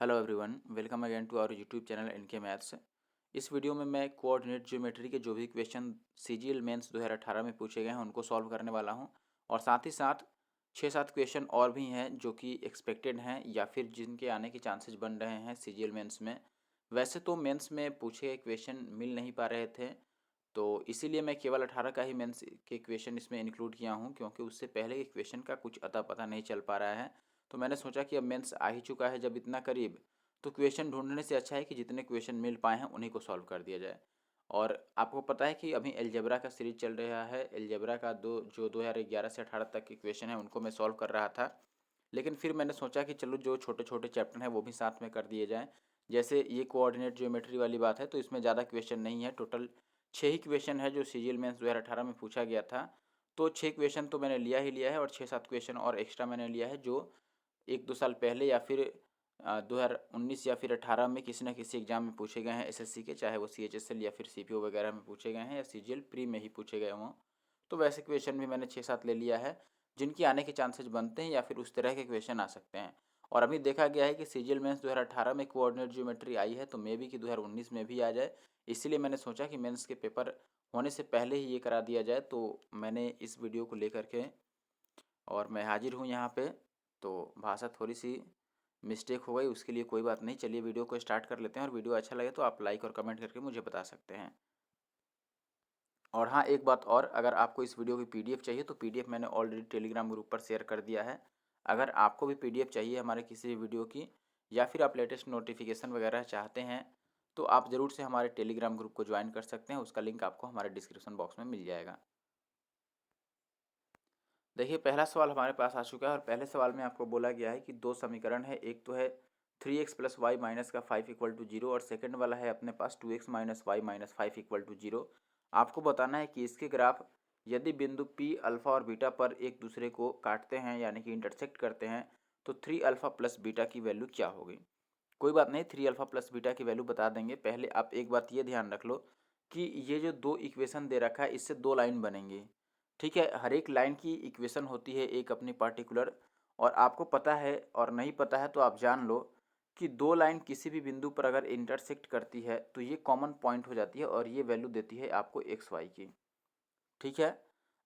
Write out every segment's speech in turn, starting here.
Hello everyone, welcome again to our YouTube channel NK maths. इस वीडियो में मैं कोऑर्डिनेट ज्योमेट्री के जो भी क्वेश्चन सीजीएल मेंस 2018 में पूछे गए हैं उनको सॉल्व करने वाला हूं, और साथ ही साथ 6-7 क्वेश्चन और भी हैं जो कि एक्सपेक्टेड हैं या फिर जिनके आने के चांसेस बन रहे हैं सीजीएल मेंस में। वैसे तो मेंस में पूछे गए क्वेश्चन मिल नहीं पा रहे थे, तो इसीलिए मैं केवल 18 का ही मेंस के क्वेश्चन इसमें इंक्लूड किया हूँ, क्योंकि उससे पहले के क्वेश्चन का कुछ अता पता नहीं चल पा रहा है। तो मैंने सोचा कि अब मेंस आ ही चुका है जब इतना करीब, तो क्वेश्चन ढूंढने से अच्छा है कि जितने क्वेश्चन मिल पाए हैं उन्हीं को सॉल्व कर दिया जाए। और आपको पता है कि अभी एलजेब्रा का सीरीज चल रहा है। एलजेब्रा का 2011 से 18 तक के क्वेश्चन है उनको मैं सॉल्व कर रहा था, लेकिन फिर मैंने सोचा कि चलो जो छोटे छोटे चैप्टर हैं वो भी साथ में कर दिए जाएँ। जैसे ये कोऑर्डिनेट ज्योमेट्री वाली बात है तो इसमें ज़्यादा क्वेश्चन नहीं है, टोटल 6 ही क्वेश्चन है जो सीजीएल मेंस 2018 में पूछा गया था। तो 6 क्वेश्चन तो मैंने लिया ही लिया है, और 6-7 क्वेश्चन और एक्स्ट्रा मैंने लिया है जो 1-2 साल पहले या फिर 2019 या फिर 18 में किसी न किसी एग्जाम में पूछे गए हैं एसएससी के, चाहे वो सीएचएसएल या फिर सीपीओ वगैरह में पूछे गए हैं या सीजीएल प्री में ही पूछे गए हों। तो वैसे क्वेश्चन भी मैंने 6-7 ले लिया है जिनकी आने के चांसेस बनते हैं या फिर उस तरह के क्वेश्चन आ सकते हैं। और अभी देखा गया है कि सीजीएल मेंस 2018 में कोऑर्डिनेट ज्योमेट्री आई है, तो मे भी कि 2019 में भी आ जाए। इसीलिए मैंने सोचा कि मेंस के पेपर होने से पहले ही ये करा दिया जाए, तो मैंने इस वीडियो को लेकर के और मैं हाजिर हूँ यहाँ पे। तो भाषा थोड़ी सी मिस्टेक हो गई, उसके लिए कोई बात नहीं। चलिए वीडियो को स्टार्ट कर लेते हैं, और वीडियो अच्छा लगे तो आप लाइक और कमेंट करके मुझे बता सकते हैं। और हाँ, एक बात और, अगर आपको इस वीडियो की पीडीएफ चाहिए तो पीडीएफ मैंने ऑलरेडी टेलीग्राम ग्रुप पर शेयर कर दिया है। अगर आपको भी पीडीएफ चाहिए हमारे किसी भी वीडियो की, या फिर आप लेटेस्ट नोटिफिकेशन वगैरह चाहते हैं, तो आप ज़रूर से हमारे टेलीग्राम ग्रुप को ज्वाइन कर सकते हैं। उसका लिंक आपको हमारे डिस्क्रिप्शन बॉक्स में मिल जाएगा। देखिए, पहला सवाल हमारे पास आ चुका है, और पहले सवाल में आपको बोला गया है कि दो समीकरण है। एक तो है 3x प्लस वाई माइनस का 5 इक्वल टू 0, और सेकेंड वाला है अपने पास 2x minus Y minus 5 equal to 0। आपको बताना है कि इसके ग्राफ यदि बिंदु P अल्फ़ा और बीटा पर एक दूसरे को काटते हैं यानी कि इंटरसेक्ट करते हैं, तो 3 अल्फ़ा प्लस बीटा की वैल्यू क्या होगी। कोई बात नहीं, 3 अल्फ़ा प्लस बीटा की वैल्यू बता देंगे। पहले आप एक बात ये ध्यान रख लो कि ये जो दो इक्वेशन दे रखा है इससे दो लाइन बनेंगी। ठीक है, हर एक लाइन की इक्वेशन होती है एक अपनी पार्टिकुलर, और आपको पता है और नहीं पता है तो आप जान लो कि दो लाइन किसी भी बिंदु पर अगर इंटरसेक्ट करती है तो ये कॉमन पॉइंट हो जाती है, और ये वैल्यू देती है आपको एक्स वाई की। ठीक है,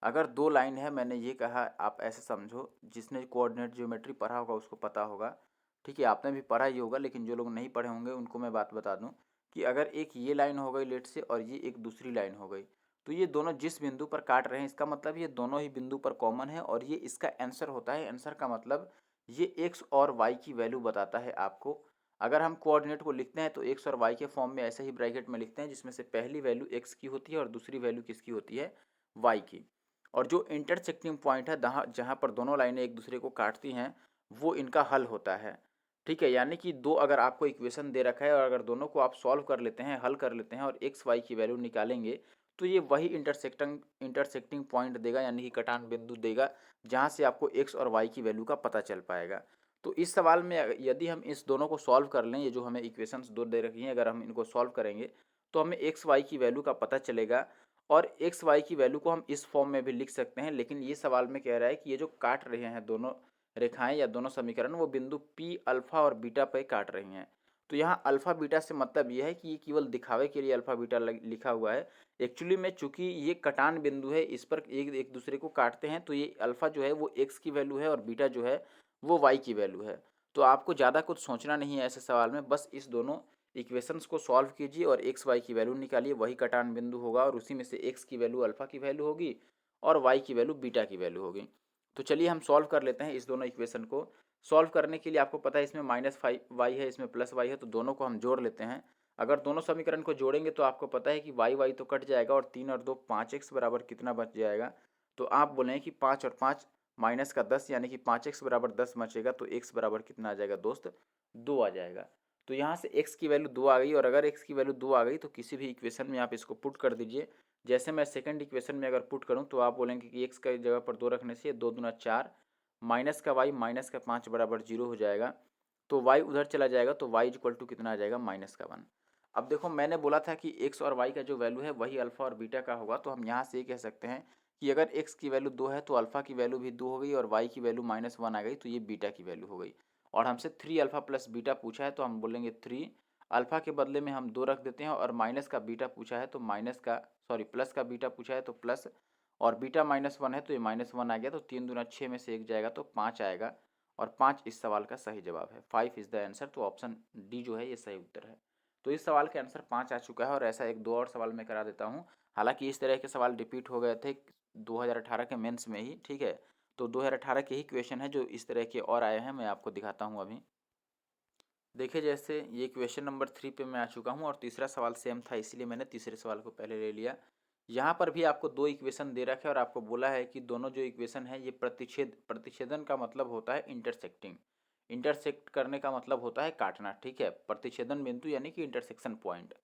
अगर दो लाइन है, मैंने ये कहा, आप ऐसे समझो, जिसने कोऑर्डिनेट ज्योमेट्री पढ़ा होगा उसको पता होगा। ठीक है, आपने भी पढ़ा ही होगा, लेकिन जो लोग नहीं पढ़े होंगे उनको मैं बात बता दूं कि अगर एक ये लाइन हो गई लेट से, और ये एक दूसरी लाइन हो गई, तो ये दोनों जिस बिंदु पर काट रहे हैं इसका मतलब ये दोनों ही बिंदु पर कॉमन है, और ये इसका आंसर होता है। आंसर का मतलब ये एक्स और वाई की वैल्यू बताता है आपको। अगर हम कोऑर्डिनेट को लिखते हैं तो एक्स और वाई के फॉर्म में ऐसे ही ब्रैकेट में लिखते हैं, जिसमें से पहली वैल्यू एक्स की होती है और दूसरी वैल्यू किसकी होती है, वाई की। और जो इंटरसेक्टिंग पॉइंट है जहाँ जहाँ पर दोनों लाइनें एक दूसरे को काटती हैं, वो इनका हल होता है। ठीक है, यानी कि दो अगर आपको इक्वेशन दे रखा है और अगर दोनों को आप सॉल्व कर लेते हैं, हल कर लेते हैं और एक्स वाई की वैल्यू निकालेंगे, तो ये वही इंटरसेक्टिंग पॉइंट देगा, यानी कि कटान बिंदु देगा, जहाँ से आपको एक्स और वाई की वैल्यू का पता चल पाएगा। तो इस सवाल में यदि हम इस दोनों को सॉल्व कर लें, ये जो हमें इक्वेशंस दो दे रखी हैं, अगर हम इनको सॉल्व करेंगे तो हमें एक्स वाई की वैल्यू का पता चलेगा। और एक्स वाई की वैल्यू को हम इस फॉर्म में भी लिख सकते हैं, लेकिन ये सवाल में कह रहा है कि ये जो काट रहे हैं दोनों रेखाएं या दोनों समीकरण, वो बिंदु पी अल्फा और बीटा पे काट रही हैं। तो यहाँ अल्फा बीटा से मतलब ये है कि ये केवल दिखावे के लिए अल्फा बीटा लिखा हुआ है। एक्चुअली में चूंकि ये कटान बिंदु है, इस पर एक एक दूसरे को काटते हैं, तो ये अल्फा जो है वो एक्स की वैल्यू है और बीटा जो है वो वाई की वैल्यू है। तो आपको ज़्यादा कुछ सोचना नहीं है ऐसे सवाल में, बस इस दोनों इक्वेशंस को सॉल्व कीजिए और एक्स वाई की वैल्यू निकालिए, वही कटान बिंदु होगा, और उसी में से एक्स की वैल्यू अल्फा की वैल्यू होगी और वाई की वैल्यू बीटा की वैल्यू होगी। तो चलिए हम सॉल्व कर लेते हैं इस दोनों इक्वेशन को। सॉल्व करने के लिए आपको पता है इसमें माइनस फाइव वाई है, इसमें प्लस वाई है, तो दोनों को हम जोड़ लेते हैं। अगर दोनों समीकरण को जोड़ेंगे तो आपको पता है कि वाई वाई तो कट जाएगा, और 3 और 2 5x बराबर कितना बच जाएगा, तो आप बोलें कि 5 और 5 माइनस का 10, यानी कि 5x बराबर 10 बचेगा, तो x बराबर कितना आ जाएगा दोस्त, 2 आ जाएगा। तो यहाँ से x की वैल्यू 2 आ गई, और अगर x की वैल्यू 2 आ गई तो किसी भी इक्वेशन में आप इसको पुट कर दीजिए। जैसे मैं सेकंड इक्वेशन में अगर पुट करूँ तो आप बोलेंगे कि x का जगह पर 2 रखने से 2 दूना 4, माइनस का y माइनस का 5 बराबर 0 हो जाएगा। तो y उधर चला जाएगा, तो y इक्वल टू कितना आ जाएगा, माइनस का 1। अब देखो, मैंने बोला था कि x और y का जो वैल्यू है वही अल्फा और बीटा का होगा, तो हम यहाँ से ये कह सकते हैं कि अगर x की वैल्यू 2 है तो अल्फा की वैल्यू भी 2 हो गई, और y की वैल्यू -1 आ गई, तो ये बीटा की वैल्यू हो गई। और हमसे 3 अल्फ़ा प्लस बीटा पूछा है तो हम बोलेंगे 3 अल्फ़ा के बदले में हम 2 रख देते हैं, और माइनस का बीटा पूछा है तो प्लस का बीटा पूछा है तो प्लस, और बीटा -1 है तो ये -1 आ गया, तो 3 दूना 6 में से 1 जाएगा तो 5 आएगा, और 5 इस सवाल का सही जवाब है। 5 इज़ द आंसर, तो ऑप्शन डी जो है ये सही उत्तर है। तो इस सवाल के आंसर 5 आ चुका है, और ऐसा एक दो और सवाल मैं करा देता हूँ। हालांकि इस तरह के सवाल रिपीट हो गए थे 2018 के मेंस में ही, ठीक है। तो 2018 के ही क्वेश्चन है जो इस तरह के और आए हैं, मैं आपको दिखाता हूँ अभी। देखिए जैसे ये क्वेश्चन नंबर 3 पे मैं आ चुका हूँ, और तीसरा सवाल सेम था, इसीलिए मैंने तीसरे सवाल को पहले ले लिया। यहाँ पर भी आपको दो इक्वेशन दे रखे हैं, और आपको बोला है कि दोनों जो इक्वेशन है ये प्रतिच्छेदन का मतलब होता है इंटरसेक्टिंग। इंटरसेक्ट करने का मतलब होता है काटना, ठीक है। प्रतिच्छेदन बिंदु यानी कि इंटरसेक्शन पॉइंट।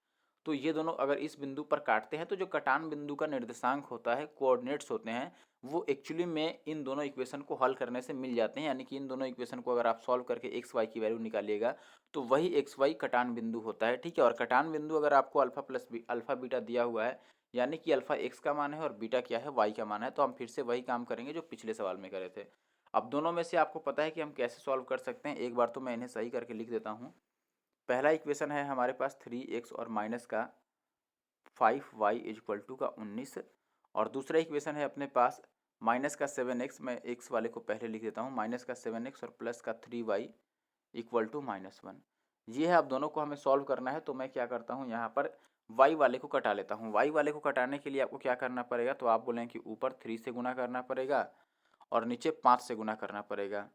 तो ये दोनों अगर इस बिंदु पर काटते हैं तो जो कटान बिंदु का निर्देशांक होता है, कोऑर्डिनेट्स होते हैं, वो एक्चुअली में इन दोनों इक्वेशन को हल करने से मिल जाते हैं। यानी कि इन दोनों इक्वेशन को अगर आप सॉल्व करके एक्स वाई की वैल्यू निकालिएगा तो वही एक्स वाई कटान बिंदु होता है, ठीक है। और कटान बिंदु अगर आपको अल्फा बीटा दिया हुआ है, यानी कि अल्फा एक्स का मान है और बीटा क्या है, वाई का मान है, तो हम फिर से वही काम करेंगे जो पिछले सवाल में करे थे। अब दोनों में से आपको पता है कि हम कैसे सॉल्व कर सकते हैं, एक बार तो मैं इन्हें सही करके लिख देता हूँ। पहला इक्वेशन है हमारे पास 3x और माइनस का 5y इजक्वल टू का 19, और दूसरा इक्वेशन है अपने पास माइनस का 7x, मैं एक्स वाले को पहले लिख देता हूँ, माइनस का 7x और प्लस का 3y इक्वल टू -1। ये है, अब दोनों को हमें सॉल्व करना है। तो मैं क्या करता हूँ, यहाँ पर y वाले को कटा लेता हूँ। y वाले को कटाने के लिए आपको क्या करना पड़ेगा, तो आप बोलें कि ऊपर 3 से गुना करना पड़ेगा और नीचे 5 से गुना करना पड़ेगा,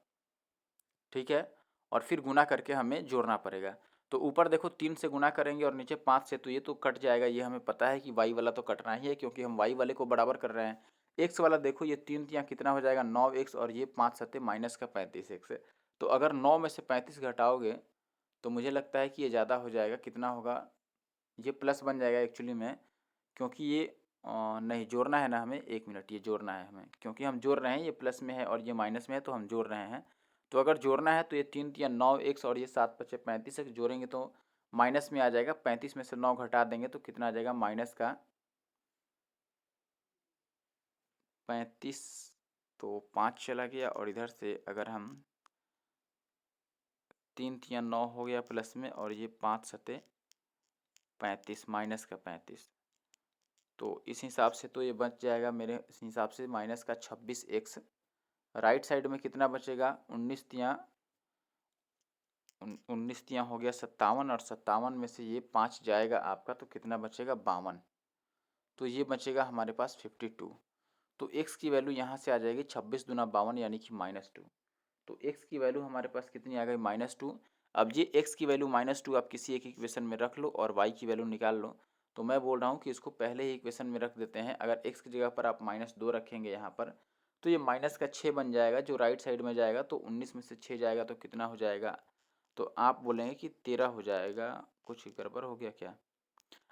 ठीक है। और फिर गुना करके हमें जोड़ना पड़ेगा। तो ऊपर देखो 3 से गुना करेंगे और नीचे 5 से, तो ये तो कट जाएगा, ये हमें पता है कि वाई वाला तो कटना ही है, क्योंकि हम वाई वाले को बराबर कर रहे हैं। एक्स वाला देखो, ये 3 यहाँ कितना हो जाएगा, 9x, और ये 5 सत्ते माइनस का 35x। तो अगर 9 में से 35 घटाओगे तो मुझे लगता है कि ये ज़्यादा हो जाएगा, कितना होगा, ये प्लस बन जाएगा एक्चुअली में, क्योंकि ये नहीं जोड़ना है ना हमें, 1 मिनट, ये जोड़ना है हमें, क्योंकि हम जोड़ रहे हैं, ये प्लस में है और ये माइनस में है, तो हम जोड़ रहे हैं। तो अगर जोड़ना है तो ये 3 या 9x और ये 7 पचे 35x जोड़ेंगे तो माइनस में आ जाएगा। 35 में से 9 घटा देंगे तो कितना आ जाएगा, माइनस का 35, तो 5 चला गया, और इधर से अगर हम 3 या 9 हो गया प्लस में, और ये 5 सते 35 माइनस का 35, तो इस हिसाब से तो ये बच जाएगा मेरे इस हिसाब से माइनस का 26x। राइट साइड में कितना बचेगा, 19 तियाँ हो गया 57, और 57 में से ये 5 जाएगा आपका, तो कितना बचेगा, 52। तो ये बचेगा हमारे पास 52। तो x की वैल्यू यहाँ से आ जाएगी 26 दूना 52 यानी कि -2। तो x की वैल्यू हमारे पास कितनी आ गई, -2। अब ये x की वैल्यू -2 आप किसी एक इक्वेशन में रख लो और y की वैल्यू निकाल लो। तो मैं बोल रहा हूँ कि इसको पहले ही इक्वेशन में रख देते हैं। अगर x की जगह पर आप -2 रखेंगे यहाँ पर, तो ये माइनस का 6 बन जाएगा, जो राइट साइड में जाएगा, तो 19 में से 6 जाएगा तो कितना हो जाएगा, तो आप बोलेंगे कि 13 हो जाएगा। कुछ गड़बड़ हो गया क्या,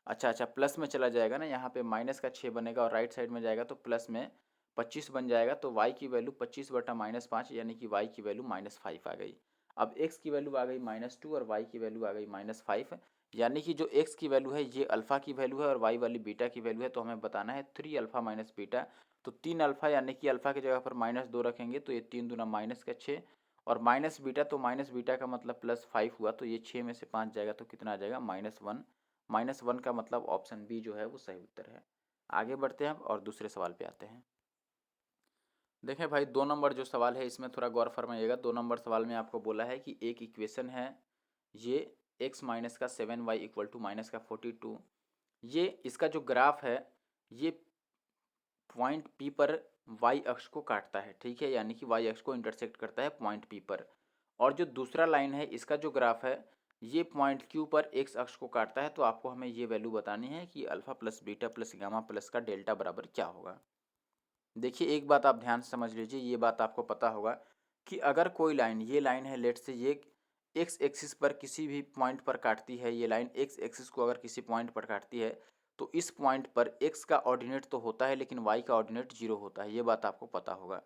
अच्छा प्लस में चला जाएगा ना, यहाँ पे माइनस का 6 बनेगा और राइट साइड में जाएगा तो प्लस में 25 बन जाएगा। तो y की वैल्यू 25 बटा -5 यानी कि y की वैल्यू -5 आ गई। अब x की वैल्यू आ गई -2 और y की वैल्यू आ गई -5, यानी कि जो x की वैल्यू है ये अल्फ़ा की वैल्यू है और y वाली बीटा की वैल्यू है। तो हमें बताना है 3 अल्फ़ा माइनस बीटा। तो 3 अल्फ़ा यानी कि अल्फ़ा की जगह पर -2 रखेंगे तो ये 3 दूना माइनस का 6, और माइनस बीटा, तो माइनस बीटा का मतलब +5 हुआ, तो ये 6 में से 5 जाएगा तो कितना आ जाएगा, -1। -1 का मतलब ऑप्शन बी जो है वो सही उत्तर है। आगे बढ़ते हैं और दूसरे सवाल पे आते हैं। देखें भाई, 2 नंबर जो सवाल है इसमें थोड़ा गौर फरमाइएगा। 2 नंबर सवाल में आपको बोला है कि एक इक्वेशन है, ये x माइनस का 7y इक्वल टू माइनस का 42, ये इसका जो ग्राफ है ये पॉइंट P पर y अक्ष को काटता है, ठीक है, यानी कि y अक्ष को इंटरसेक्ट करता है पॉइंट P पर। और जो दूसरा लाइन है इसका जो ग्राफ है ये पॉइंट Q पर x अक्ष को काटता है। तो आपको हमें ये वैल्यू बतानी है कि alpha plus beta plus gamma plus का डेल्टा बराबर क्या होगा। देखिए एक बात आप ध्यान से समझ लीजिए, ये बात आपको पता होगा कि अगर कोई लाइन, ये लाइन है लेट से, ये एक्स एक्सिस पर किसी भी पॉइंट पर काटती है, ये लाइन एक्स एक्सिस को अगर किसी पॉइंट पर काटती है तो इस पॉइंट पर x का ऑर्डिनेट तो होता है लेकिन y का ऑर्डिनेट 0 होता है, ये बात आपको पता होगा,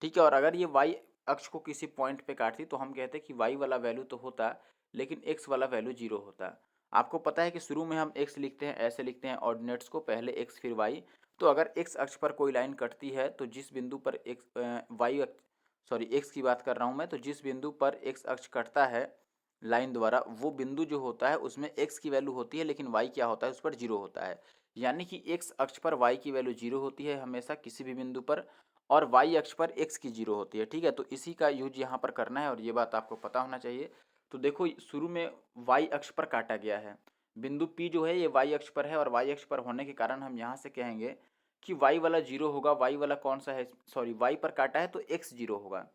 ठीक है। और अगर ये y अक्ष को किसी पॉइंट पे काटती तो हम कहते हैं कि y वाला वैल्यू तो होता लेकिन x वाला वैल्यू 0 होता। आपको पता है कि शुरू में हम x लिखते हैं, ऐसे लिखते हैं ऑर्डिनेट्स को, पहले x फिर y। तो अगर x अक्ष पर कोई लाइन कटती है तो जिस बिंदु पर सॉरी एक्स की बात कर रहा हूँ मैं, तो जिस बिंदु पर एक्स अक्ष कटता है लाइन द्वारा, वो बिंदु जो होता है उसमें एक्स की वैल्यू होती है, लेकिन वाई क्या होता है उस पर जीरो होता है। यानी कि एक्स अक्ष पर वाई की वैल्यू जीरो होती है हमेशा किसी भी बिंदु पर, और वाई अक्ष पर एक्स की जीरो होती है। ठीक है, तो इसी का यूज यहाँ पर करना है और ये बात आपको पता होना चाहिए। तो देखो शुरू में वाई अक्ष पर काटा गया है, बिंदु पी जो है ये वाई अक्ष पर है, और वाई अक्ष पर होने के कारण हम यहाँ से कहेंगे कि वाई वाला जीरो होगा। वाई वाला कौन सा है, सॉरी वाई पर काटा है तो एक्स जीरो होगा।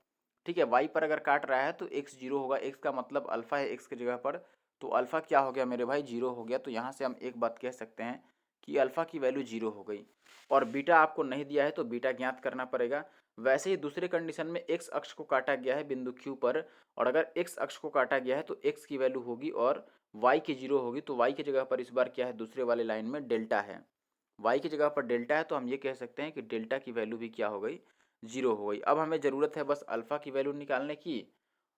ठीक है, वाई पर अगर काट रहा है तो एक्स जीरो होगा, एक्स का मतलब अल्फा है एक्स की जगह पर, तो अल्फा क्या हो गया मेरे भाई, जीरो हो गया। तो यहाँ से हम एक बात कह सकते हैं कि अल्फा की वैल्यू जीरो हो गई। और बीटा आपको नहीं दिया है तो बीटा ज्ञात करना पड़ेगा। वैसे ही दूसरे कंडीशन में एक्स अक्ष को काटा गया है बिंदु क्यू पर, और अगर एक्स अक्ष को काटा गया है तो एक्स की वैल्यू होगी और वाई की जीरो होगी। तो वाई की जगह पर इस बार क्या है, दूसरे वाले लाइन में डेल्टा है, वाई की जगह पर डेल्टा है, तो हम ये कह सकते हैं कि डेल्टा की वैल्यू भी क्या हो गई, जीरो हो गई। अब हमें ज़रूरत है बस अल्फ़ा की वैल्यू निकालने की,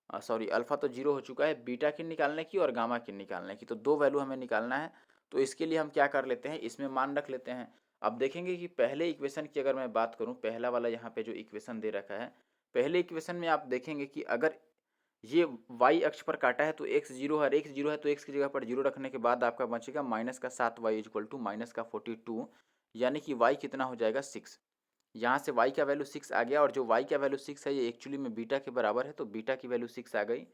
सॉरी अल्फ़ा तो जीरो हो चुका है, बीटा की निकालने की और गामा की निकालने की। तो दो वैल्यू हमें निकालना है। तो इसके लिए हम क्या कर लेते हैं, इसमें मान रख लेते हैं। अब देखेंगे कि पहले इक्वेशन की अगर मैं बात करूं, पहला वाला यहाँ पे जो इक्वेशन दे रखा है, पहले इक्वेशन में आप देखेंगे कि अगर ये वाई अक्ष पर काटा है तो एक्स जीरो है, एक्स जीरो है तो एक्स की जगह पर जीरो रखने के बाद आपका बचेगा माइनस का 7y इक्वल टू माइनस का 42, यानी कि y कितना हो जाएगा 6। यहाँ से y का वैल्यू 6 आ गया, और जो y का वैल्यू 6 है ये एक्चुअली में बीटा के बराबर है, तो बीटा की वैल्यू 6 आ गई।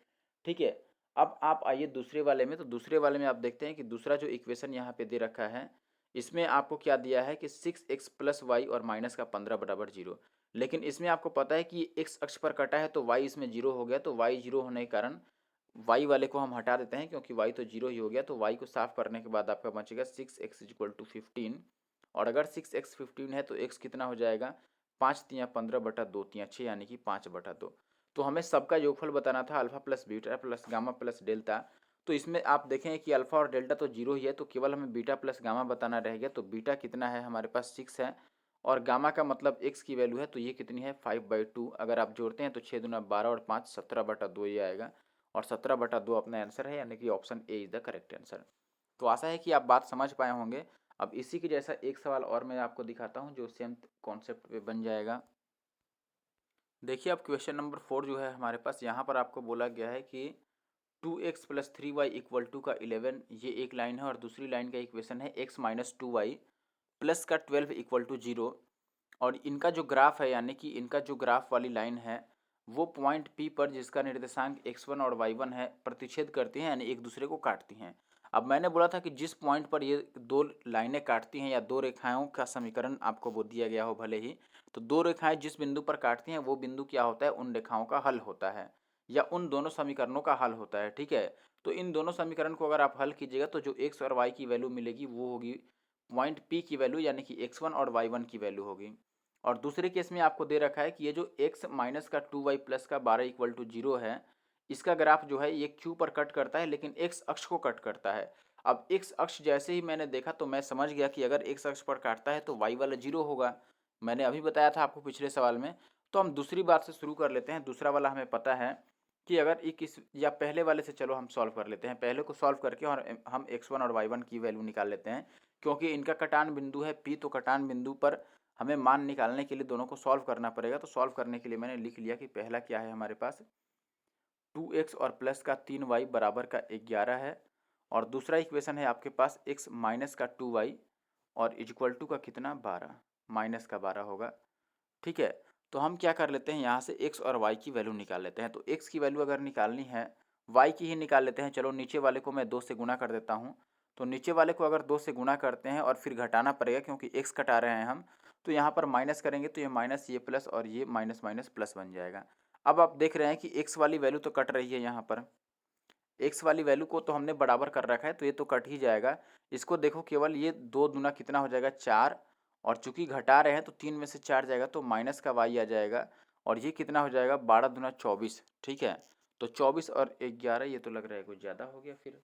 ठीक है, अब आप आइए दूसरे वाले में। तो दूसरे वाले में आप देखते हैं कि दूसरा जो इक्वेशन यहाँ पे दे रखा है, इसमें आपको क्या दिया है कि 6x प्लस वाई और माइनस का 15 बराबर जीरो। लेकिन इसमें आपको पता है कि एक्स अक्ष पर कटा है तो y इसमें जीरो हो गया, तो y जीरो होने के कारण y वाले को हम हटा देते हैं, क्योंकि y तो जीरो ही हो गया। तो y को साफ करने के बाद आपका बचेगा 6x इक्वल टू 15, और अगर 6x 15 है तो x कितना हो जाएगा, 5 तियाँ 15 बटा 2 तियाँ 6, यानी कि 5 बटा 2। तो हमें सबका योगफल बताना था, alpha plus beta plus gamma plus delta. तो इसमें आप देखें कि अल्फा और डेल्टा तो जीरो ही है, तो केवल हमें बीटा प्लस गामा बताना रह गया। तो बीटा कितना है हमारे पास 6 है, और गामा का मतलब एक्स की वैल्यू है, तो ये कितनी है 5/2। अगर आप जोड़ते हैं तो 6 दूना 12 और 5 17 बटा 2 ये आएगा, और 17 बटा 2 अपना आंसर है, यानी कि option A is the correct answer. तो आशा है कि आप बात समझ पाए होंगे। अब इसी के जैसा एक सवाल और मैं आपको दिखाता हूँ जो सेम कॉन्सेप्ट पे बन जाएगा। देखिए अब क्वेश्चन नंबर 4 जो है हमारे पास, यहाँ पर आपको बोला गया है कि 2x plus 3y equal to का 11, ये एक लाइन है, और दूसरी लाइन का इक्वेशन है x माइनस 2y प्लस का 12 इक्वल टू 0। और इनका जो ग्राफ है, यानी कि इनका जो ग्राफ वाली लाइन है वो पॉइंट P पर, जिसका निर्देशांक x1 और y1 है, प्रतिच्छेद करती हैं, यानी एक दूसरे को काटती हैं। अब मैंने बोला था कि जिस पॉइंट पर ये दो लाइनें काटती हैं या दो रेखाओं का समीकरण आपको वो दिया गया हो भले ही, तो दो रेखाएं जिस बिंदु पर काटती हैं वो बिंदु क्या होता है, उन रेखाओं का हल होता है, या उन दोनों समीकरणों का हल होता है। ठीक है, तो इन दोनों समीकरण को अगर आप हल कीजिएगा तो जो x और y की वैल्यू मिलेगी वो होगी पॉइंट P की वैल्यू, यानी कि x1 और y1 की वैल्यू होगी। और दूसरे केस में आपको दे रखा है कि ये जो x माइनस का 2y प्लस का 12 इक्वल टू 0 है, इसका ग्राफ जो है ये q पर कट करता है, लेकिन x अक्ष को कट करता है। अब x अक्ष जैसे ही मैंने देखा तो मैं समझ गया कि अगर x अक्ष पर काटता है तो y वाला 0 होगा, मैंने अभी बताया था आपको पिछले सवाल में। तो हम दूसरी बात से शुरू कर लेते हैं। दूसरा वाला हमें पता है कि अगर इक्कीस, या पहले वाले से चलो हम सॉल्व कर लेते हैं, पहले को सॉल्व करके और हम x1 और y1 की वैल्यू निकाल लेते हैं, क्योंकि इनका कटान बिंदु है P, तो कटान बिंदु पर हमें मान निकालने के लिए दोनों को सॉल्व करना पड़ेगा। तो सॉल्व करने के लिए मैंने लिख लिया कि पहला क्या है हमारे पास, 2x और प्लस का 3y बराबर का 11 है, और दूसरा इक्वेशन है आपके पास x माइनस का 2y और इक्वल टू का कितना 12, माइनस का 12 होगा। ठीक है, तो हम क्या कर लेते हैं, यहाँ से x और y की वैल्यू निकाल लेते हैं। तो x की वैल्यू अगर निकालनी है, y की ही निकाल लेते हैं। चलो नीचे वाले को मैं 2 से गुना कर देता हूँ। तो नीचे वाले को अगर 2 से गुना करते हैं और फिर घटाना पड़ेगा, क्योंकि x कटा रहे हैं हम, तो यहाँ पर माइनस करेंगे तो ये माइनस, ये प्लस, और ये माइनस माइनस प्लस बन जाएगा। अब आप देख रहे हैं कि x वाली वैल्यू तो कट रही है, यहाँ पर x वाली वैल्यू को तो हमने बराबर कर रखा है, तो ये तो कट ही जाएगा। इसको देखो, केवल ये 2 दूना कितना हो जाएगा 4, और चूंकि घटा रहे हैं तो 3 में से 4 जाएगा तो माइनस का y आ जाएगा, और ये कितना हो जाएगा 12 दूना 24। ठीक है, तो 24 और 11, ये तो लग रहा है कुछ ज़्यादा हो गया। फिर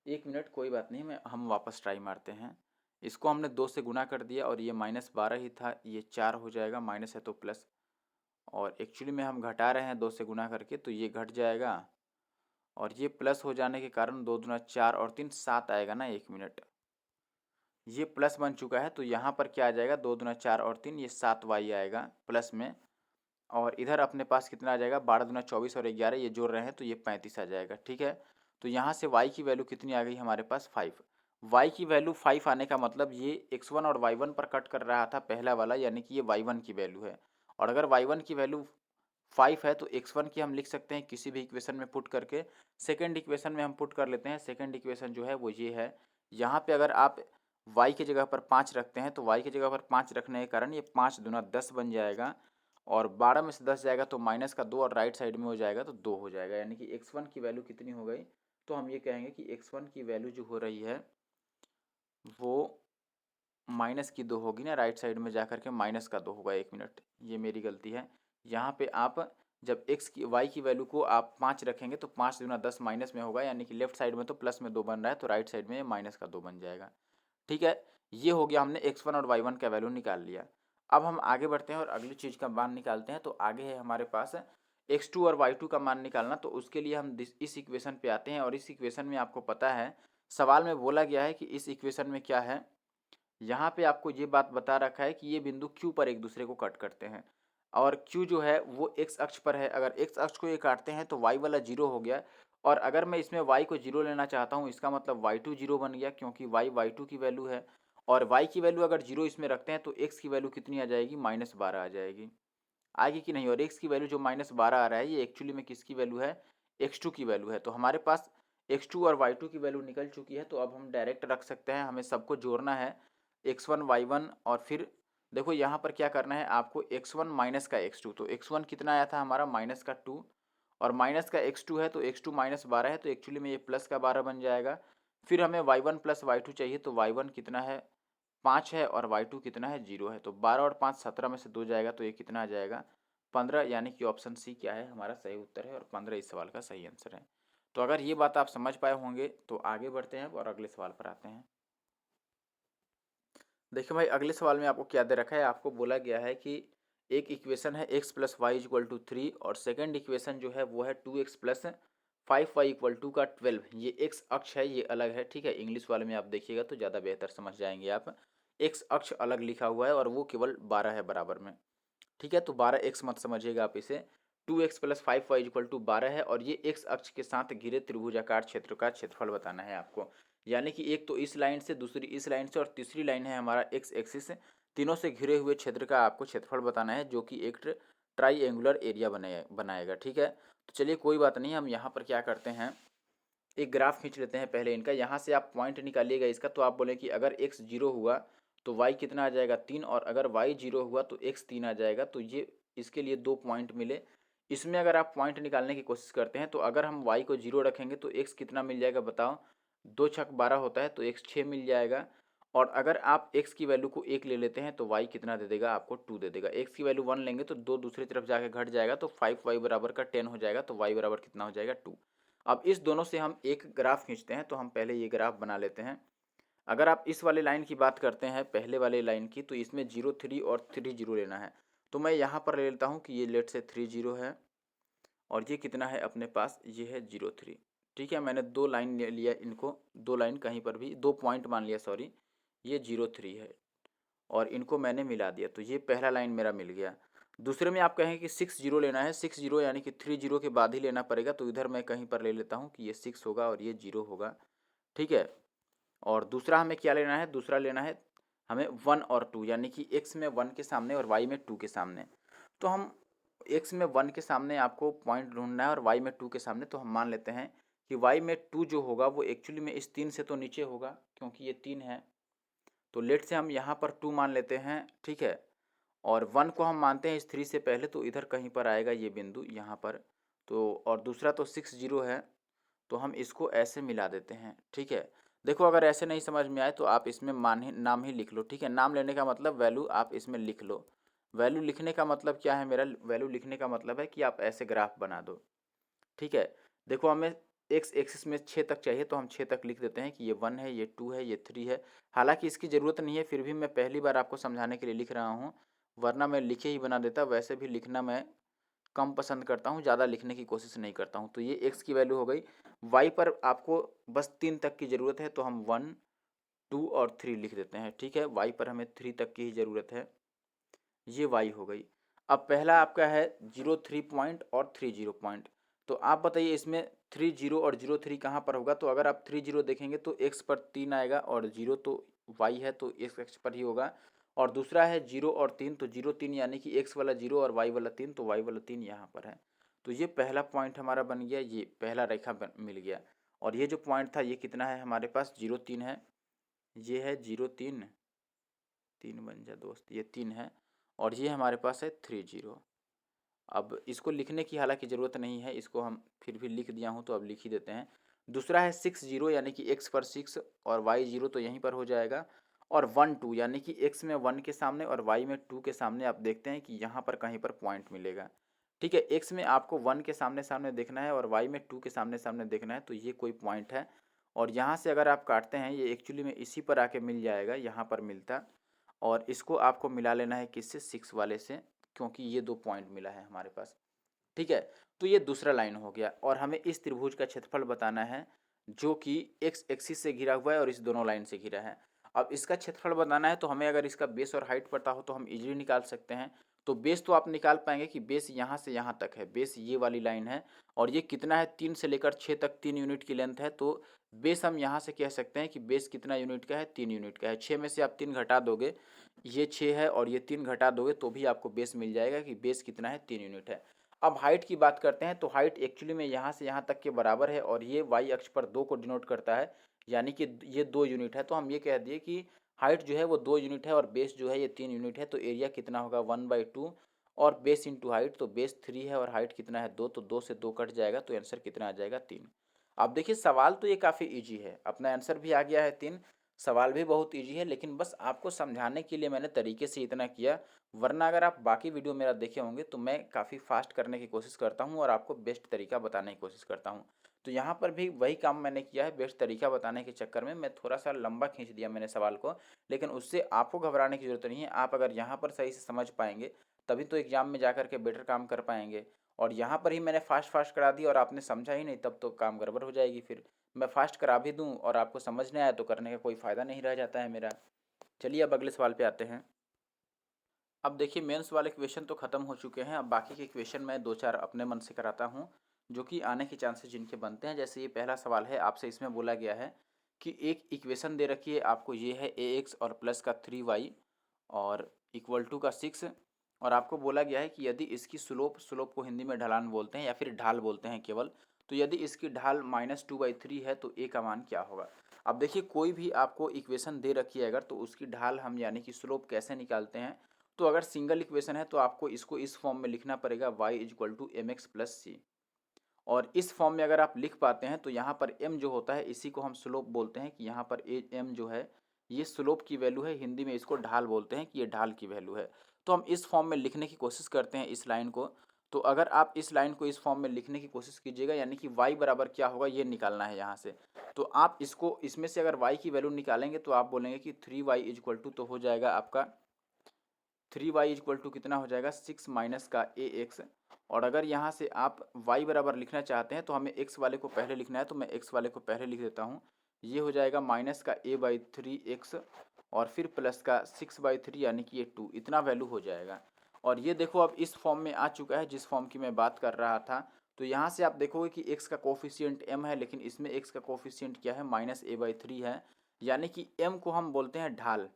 1 मिनट, कोई बात नहीं, हम वापस ट्राई मारते हैं। इसको हमने 2 से गुना कर दिया, और ये -12 ही था, ये 4 हो जाएगा, माइनस है तो प्लस, और एक्चुअली में हम घटा रहे हैं 2 से गुना करके, तो ये घट जाएगा, और ये प्लस हो जाने के कारण 2 दूना 4 और 3 7 आएगा ना। 1 मिनट, ये प्लस बन चुका है, तो यहाँ पर क्या आ जाएगा 2 दूना 4 और 3, ये 7y आएगा प्लस में। और इधर अपने पास कितना आ जाएगा, 12 दूना 24 और 11 ये जोड़ रहे हैं तो ये 35 आ जाएगा। ठीक है, तो यहाँ से y की वैल्यू कितनी आ गई हमारे पास 5। y की वैल्यू 5 आने का मतलब ये x1 और y1 पर कट कर रहा था पहला वाला, यानी कि ये y1 की वैल्यू है। और अगर y1 की वैल्यू 5 है तो x1 की हम लिख सकते हैं किसी भी इक्वेशन में पुट करके। सेकेंड इक्वेशन में हम पुट कर लेते हैं। सेकेंड इक्वेशन जो है वो ये है, यहाँ पे अगर आप y की जगह पर 5 रखते हैं तो y की जगह पर 5 रखने के कारण ये 5 दूना 10 बन जाएगा, और 12 में से 10 जाएगा तो माइनस का 2 और राइट साइड में हो जाएगा तो 2 हो जाएगा, यानी कि x1 की वैल्यू कितनी हो गई, तो हम ये कहेंगे कि x1 की वैल्यू जो हो रही है वो माइनस की 2 होगी ना, राइट साइड में जाकर के माइनस का 2 होगा। 1 मिनट, ये मेरी गलती है। यहाँ पे आप जब y की वैल्यू को आप 5 रखेंगे तो 5 दूना 10 माइनस में होगा, यानी कि लेफ्ट साइड में तो प्लस में 2 बन रहा है तो राइट साइड में माइनस का 2 बन जाएगा। ठीक है, ये हो गया, हमने x1 और y1 का वैल्यू निकाल लिया। अब हम आगे बढ़ते हैं और अगली चीज़ का मान निकालते हैं। तो आगे है हमारे पास x2 और y2 का मान निकालना। तो उसके लिए हम इस इक्वेशन पे आते हैं, और इस इक्वेशन में आपको पता है सवाल में बोला गया है कि इस इक्वेशन में क्या है, यहाँ पे आपको ये बात बता रखा है कि ये बिंदु Q पर एक दूसरे को कट करते हैं, और Q जो है वो x अक्ष पर है। अगर x अक्ष को ये काटते हैं तो y वाला 0 हो गया, और अगर मैं इसमें y को 0 लेना चाहता हूँ इसका मतलब y2 0 बन गया, क्योंकि y y2 की वैल्यू है। और y की वैल्यू अगर 0 इसमें रखते हैं तो x की वैल्यू कितनी आ जाएगी, -12 आ जाएगी। आगे की नहीं, और x की वैल्यू जो -12 आ रहा है ये एक्चुअली में किसकी वैल्यू है, x2 की वैल्यू है। तो हमारे पास x2 और y2 की वैल्यू निकल चुकी है, तो अब हम डायरेक्ट रख सकते हैं। हमें सबको जोड़ना है, x1 y1, और फिर देखो यहाँ पर क्या करना है आपको, x1 माइनस का x2। तो x1 कितना आया था हमारा, -2, और माइनस का x2 है तो x2 -12 है तो एक्चुअली में ये प्लस का 12 बन जाएगा। फिर हमें y1 प्लस y2 चाहिए, तो y1 कितना है 5 है और y2 कितना है 0 है। तो 12 और 5 17 में से 2 जाएगा तो ये कितना आ जाएगा 15, यानी कि ऑप्शन सी क्या है हमारा सही उत्तर है, और 15 इस सवाल का सही आंसर है। तो अगर ये बात आप समझ पाए होंगे तो आगे बढ़ते हैं और अगले सवाल पर आते हैं। देखिए भाई, अगले सवाल में आपको क्या दे रखा है, आपको बोला गया है कि एक इक्वेशन है x plus Y equal to 3, और सेकेंड इक्वेशन जो है वो है 2x plus 5y equal to का 12। ये x अक्ष है, ये अलग है। ठीक है, इंग्लिश वाले में आप देखिएगा तो ज़्यादा बेहतर समझ जाएंगे आप। x अक्ष अलग लिखा हुआ है और वो केवल 12 है बराबर में। ठीक है, तो 12x मत समझिएगा आप इसे। 2x plus 5y equal to 12 है, और ये x अक्ष के साथ घिरे त्रिभुजाकार क्षेत्र का क्षेत्रफल बताना है आपको। यानी कि एक तो इस लाइन से, दूसरी इस लाइन से, और तीसरी लाइन है हमारा x एक्सिस, तीनों से घिरे हुए क्षेत्र का आपको क्षेत्रफल बताना है, जो कि एक ट्राइएंगुलर एरिया बनाएगा। ठीक है, तो चलिए कोई बात नहीं, हम यहाँ पर क्या करते हैं, एक ग्राफ खींच लेते हैं पहले इनका। यहाँ से आप पॉइंट निकालिएगा इसका, तो आप बोले कि अगर x 0 हुआ तो y कितना आ जाएगा 3, और अगर y 0 हुआ तो x 3 आ जाएगा। तो ये इसके लिए 2 पॉइंट मिले। इसमें अगर आप पॉइंट निकालने की कोशिश करते हैं तो अगर हम y को 0 रखेंगे तो x कितना मिल जाएगा बताओ, 2 छक 12 होता है तो x 6 मिल जाएगा। और अगर आप x की वैल्यू को 1 ले लेते हैं तो y कितना दे देगा आपको, 2 दे देगा। x की वैल्यू 1 लेंगे तो 2 दूसरी तरफ जाके घट जाएगा तो 5y बराबर का 10 हो जाएगा, तो y बराबर कितना हो जाएगा 2। अब इस दोनों से हम एक ग्राफ खींचते हैं, तो हम पहले ये ग्राफ बना लेते हैं। अगर आप इस वाले लाइन की बात करते हैं, पहले वाले लाइन की, तो इसमें 0 3 और 3 0 लेना है। तो मैं यहाँ पर ले लेता हूँ कि ये लेट से 3 0 है, और ये कितना है अपने पास, ये है 0 3। ठीक है, मैंने 2 लाइन ले लिया इनको, 2 लाइन कहीं पर भी 2 पॉइंट मान लिया, सॉरी, ये 0 3 है, और इनको मैंने मिला दिया, तो ये पहला लाइन मेरा मिल गया। दूसरे में आप कहेंगे कि 6 0 लेना है, 6 0 यानी कि 3 0 के बाद ही लेना पड़ेगा, तो इधर मैं कहीं पर ले लेता हूँ कि ये 6 होगा और ये 0 होगा। ठीक है, और दूसरा हमें क्या लेना है, दूसरा लेना है हमें 1 और 2, यानी कि x में 1 के सामने और y में 2 के सामने। तो हम x में 1 के सामने आपको पॉइंट ढूंढना है और y में 2 के सामने, तो हम मान लेते हैं कि y में 2 जो होगा वो एक्चुअली में इस 3 से तो नीचे होगा, क्योंकि ये 3 है। तो लेट से हम यहाँ पर 2 मान लेते हैं। ठीक है, और 1 को हम मानते हैं इस 3 से पहले, तो इधर कहीं पर आएगा ये बिंदु यहाँ पर। तो और दूसरा तो 6 0 है, तो हम इसको ऐसे मिला देते हैं। ठीक है, देखो अगर ऐसे नहीं समझ में आए तो आप इसमें नाम ही लिख लो। ठीक है, नाम लेने का मतलब वैल्यू आप इसमें लिख लो। वैल्यू लिखने का मतलब क्या है, मेरा वैल्यू लिखने का मतलब है कि आप ऐसे ग्राफ बना दो। ठीक है, देखो हमें एक्स एक्सिस में 6 तक चाहिए, तो हम 6 तक लिख देते हैं कि ये 1 है, ये 2 है, ये 3 है। हालांकि इसकी ज़रूरत नहीं है, फिर भी मैं पहली बार आपको समझाने के लिए लिख रहा हूँ, वरना मैं लिखे ही बना देता। वैसे भी लिखना मैं कम पसंद करता हूँ, ज़्यादा लिखने की कोशिश नहीं करता हूँ। तो ये एक्स की वैल्यू हो गई। वाई पर आपको बस 3 तक की ज़रूरत है, तो हम 1 2 और 3 लिख देते हैं। ठीक है, वाई पर हमें 3 तक की ही ज़रूरत है, ये वाई हो गई। अब पहला आपका है 03 पॉइंट और 30 पॉइंट। तो आप बताइए इसमें 30 और 03 कहाँ पर होगा? तो अगर आप 30 देखेंगे तो x पर 3 आएगा और 0 तो y है तो x अक्ष पर ही होगा। और दूसरा है 0 और 3, तो 0 3 यानी कि x वाला 0 और y वाला 3, तो y वाला 3 यहाँ पर है। तो ये पहला पॉइंट हमारा बन गया, ये पहला रेखा मिल गया। और ये जो पॉइंट था ये कितना है हमारे पास? 0 3 है, ये है 0 3, 3 बन जा दोस्त, ये 3 है और ये हमारे पास है 30। अब इसको लिखने की हालांकि ज़रूरत नहीं है, इसको हम फिर भी लिख दिया हूँ तो अब लिख ही देते हैं। दूसरा है 60 यानी कि x पर 6 और y 0 तो यहीं पर हो जाएगा। और 1 2 यानी कि x में 1 के सामने और y में 2 के सामने आप देखते हैं कि यहाँ पर कहीं पर पॉइंट मिलेगा। ठीक है, x में आपको 1 के सामने सामने देखना है और y में 2 के सामने सामने देखना है, तो ये कोई पॉइंट है। और यहाँ से अगर आप काटते हैं ये एक्चुअली में इसी पर आके मिल जाएगा, यहाँ पर मिलता। और इसको आपको मिला लेना है किससे? 6 वाले से, क्योंकि ये 2 पॉइंट मिला है हमारे पास। ठीक है, तो ये दूसरा लाइन हो गया और हमें इस त्रिभुज का क्षेत्रफल बताना है जो कि एक्स एक्सिस से घिरा हुआ है और इस दोनों लाइन से घिरा है। अब इसका क्षेत्रफल बताना है तो हमें अगर इसका बेस और हाइट पता हो तो हम इजीली निकाल सकते हैं। तो बेस तो आप निकाल पाएंगे कि बेस यहाँ से यहाँ तक है, बेस ये वाली लाइन है और ये कितना है? 3 से लेकर 6 तक 3 यूनिट की लेंथ है। तो बेस हम यहाँ से कह सकते हैं कि बेस कितना यूनिट का है? 3 यूनिट का है। 6 में से आप 3 घटा दोगे, ये 6 है और ये 3 घटा दोगे तो भी आपको बेस मिल जाएगा कि बेस कितना है? 3 यूनिट है। अब हाइट की बात करते हैं तो हाइट एक्चुअली में यहाँ से यहाँ तक के बराबर है और ये वाई अक्ष पर 2 को डिनोट करता है, यानी कि ये 2 यूनिट है। तो हम ये कह दिए कि हाइट जो है वो 2 यूनिट है और बेस जो है ये 3 यूनिट है। तो एरिया कितना होगा? 1/2 और बेस इंटू हाइट, तो बेस 3 है और हाइट कितना है? 2, तो 2 से 2 कट जाएगा तो आंसर कितना आ जाएगा? 3। अब देखिए सवाल तो ये काफ़ी ईजी है, अपना आंसर भी आ गया है 3। सवाल भी बहुत ईजी है, लेकिन बस आपको समझाने के लिए मैंने तरीके से इतना किया। वरना अगर आप बाकी वीडियो मेरा देखे होंगे तो मैं काफ़ी फास्ट करने की कोशिश करता हूँ और आपको बेस्ट तरीका बताने की कोशिश करता हूँ। तो यहाँ पर भी वही काम मैंने किया है, बेस्ट तरीका बताने के चक्कर में मैं थोड़ा सा लंबा खींच दिया मैंने सवाल को। लेकिन उससे आपको घबराने की ज़रूरत नहीं है, आप अगर यहाँ पर सही से समझ पाएंगे तभी तो एग्जाम में जा कर के बेटर काम कर पाएंगे। और यहाँ पर ही मैंने फास्ट फास्ट करा दिया और आपने समझा ही नहीं, तब तो काम गड़बड़ हो जाएगी। फिर मैं फास्ट करा भी दूँ और आपको समझ नहीं आया तो करने का कोई फ़ायदा नहीं रह जाता है मेरा। चलिए अब अगले सवाल पे आते हैं। अब देखिए मेंस वाले क्वेश्चन तो ख़त्म हो चुके हैं, अब बाकी के क्वेश्चन मैं 2-4 अपने मन से कराता हूँ जो कि आने के चांसेस जिनके बनते हैं। जैसे ये पहला सवाल है आपसे, इसमें बोला गया है कि एक इक्वेशन दे रखी है आपको, ये है ax और प्लस का 3y और इक्वल टू का 6। और आपको बोला गया है कि यदि इसकी स्लोप, स्लोप को हिंदी में ढलान बोलते हैं या फिर ढाल बोलते हैं केवल, तो यदि इसकी ढाल -2/3 है तो a का मान क्या होगा? अब देखिए कोई भी आपको इक्वेशन दे रखी है अगर, तो उसकी ढाल हम यानी कि स्लोप कैसे निकालते हैं? तो अगर सिंगल इक्वेशन है तो आपको इसको इस फॉर्म में लिखना पड़ेगा y = mx + c। और इस फॉर्म में अगर आप लिख पाते हैं तो यहाँ पर m जो होता है इसी को हम स्लोप बोलते हैं कि यहाँ पर m जो है ये स्लोप की वैल्यू है, हिंदी में इसको ढाल बोलते हैं कि ये ढाल की वैल्यू है। तो हम इस फॉर्म में लिखने की कोशिश करते हैं इस लाइन को। तो अगर आप इस लाइन को इस फॉर्म में लिखने की कोशिश कीजिएगा यानी कि y बराबर क्या होगा ये निकालना है यहाँ से। तो आप इसको इसमें से अगर y की वैल्यू निकालेंगे तो आप बोलेंगे कि 3y = तो हो जाएगा आपका 3y = कितना हो जाएगा? 6 माइनस का ax। और अगर यहाँ से आप y बराबर लिखना चाहते हैं तो हमें x वाले को पहले लिखना है, तो मैं x वाले को पहले लिख देता हूँ। ये हो जाएगा माइनस का a/3x और फिर प्लस का 6/3 यानी कि ये 2, इतना वैल्यू हो जाएगा। और ये देखो अब इस फॉर्म में आ चुका है जिस फॉर्म की मैं बात कर रहा था। तो यहाँ से आप देखोगे कि x का कोफिशिएंट m है, लेकिन इसमें x का कोफिशिएंट क्या है? -a/3 है, यानी कि m को हम बोलते हैं ढाल।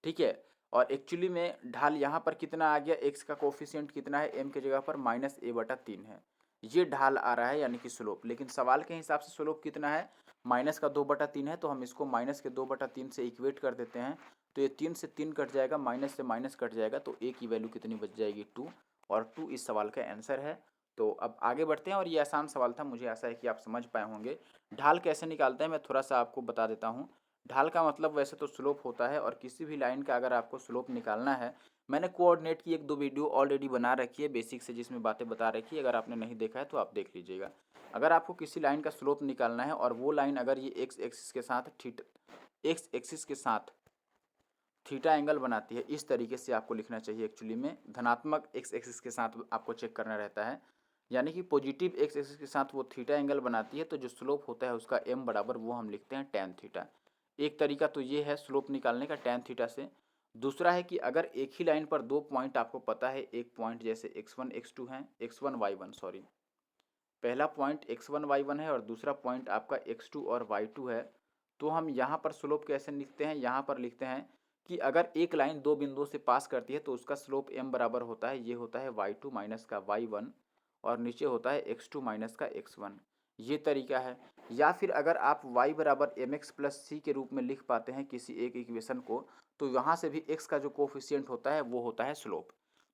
ठीक है, और एक्चुअली में ढाल यहाँ पर कितना आ गया? x का कोफिशिएंट कितना है? m की जगह पर -a/3 है, ये ढाल आ रहा है यानी कि स्लोप। लेकिन सवाल के हिसाब से स्लोप कितना है? -2/3 है, तो हम इसको -2/3 से इक्वेट कर देते हैं। तो ये 3 से 3 कट जाएगा, माइनस से माइनस कट जाएगा, तो a की वैल्यू कितनी बच जाएगी? 2। और 2 इस सवाल का आंसर है। तो अब आगे बढ़ते हैं और ये आसान सवाल था, मुझे आशा है कि आप समझ पाए होंगे। ढाल कैसे निकालते हैं मैं थोड़ा सा आपको बता देता हूँ। ढाल का मतलब वैसे तो स्लोप होता है और किसी भी लाइन का अगर आपको स्लोप निकालना है, मैंने कोऑर्डिनेट की 1-2 वीडियो ऑलरेडी बना रखी है बेसिक से, जिसमें बातें बता रखी है। अगर आपने नहीं देखा है तो आप देख लीजिएगा। अगर आपको किसी लाइन का स्लोप निकालना है और वो लाइन अगर ये एक्स एक्सिस के साथ थीटा एंगल बनाती है, इस तरीके से आपको लिखना चाहिए। एक्चुअली में धनात्मक एक्स एक्सिस के साथ आपको चेक करना रहता है, यानी कि पॉजिटिव एक्स एक्सिस के साथ वो थीटा एंगल बनाती है, तो जो स्लोप होता है उसका m बराबर वो हम लिखते हैं tan थीटा। एक तरीका तो ये है स्लोप निकालने का tan थीटा से। दूसरा है कि अगर एक ही लाइन पर दो पॉइंट आपको पता है, एक पॉइंट जैसे x1 x2 है, x1 y1 सॉरी, पहला पॉइंट x1 y1 है और दूसरा पॉइंट आपका x2 और y2 है, तो हम यहाँ पर स्लोप कैसे लिखते हैं, यहाँ पर लिखते हैं कि अगर एक लाइन दो बिंदुओं से पास करती है तो उसका स्लोप m बराबर होता है, ये होता है y2 माइनस का y1 और नीचे होता है x2 माइनस का x1। ये तरीका है। या फिर अगर आप y बराबर एम एक्स प्लस सी के रूप में लिख पाते हैं किसी एक इक्वेशन को, तो यहाँ से भी x का जो कोफिशियंट होता है वो होता है स्लोप।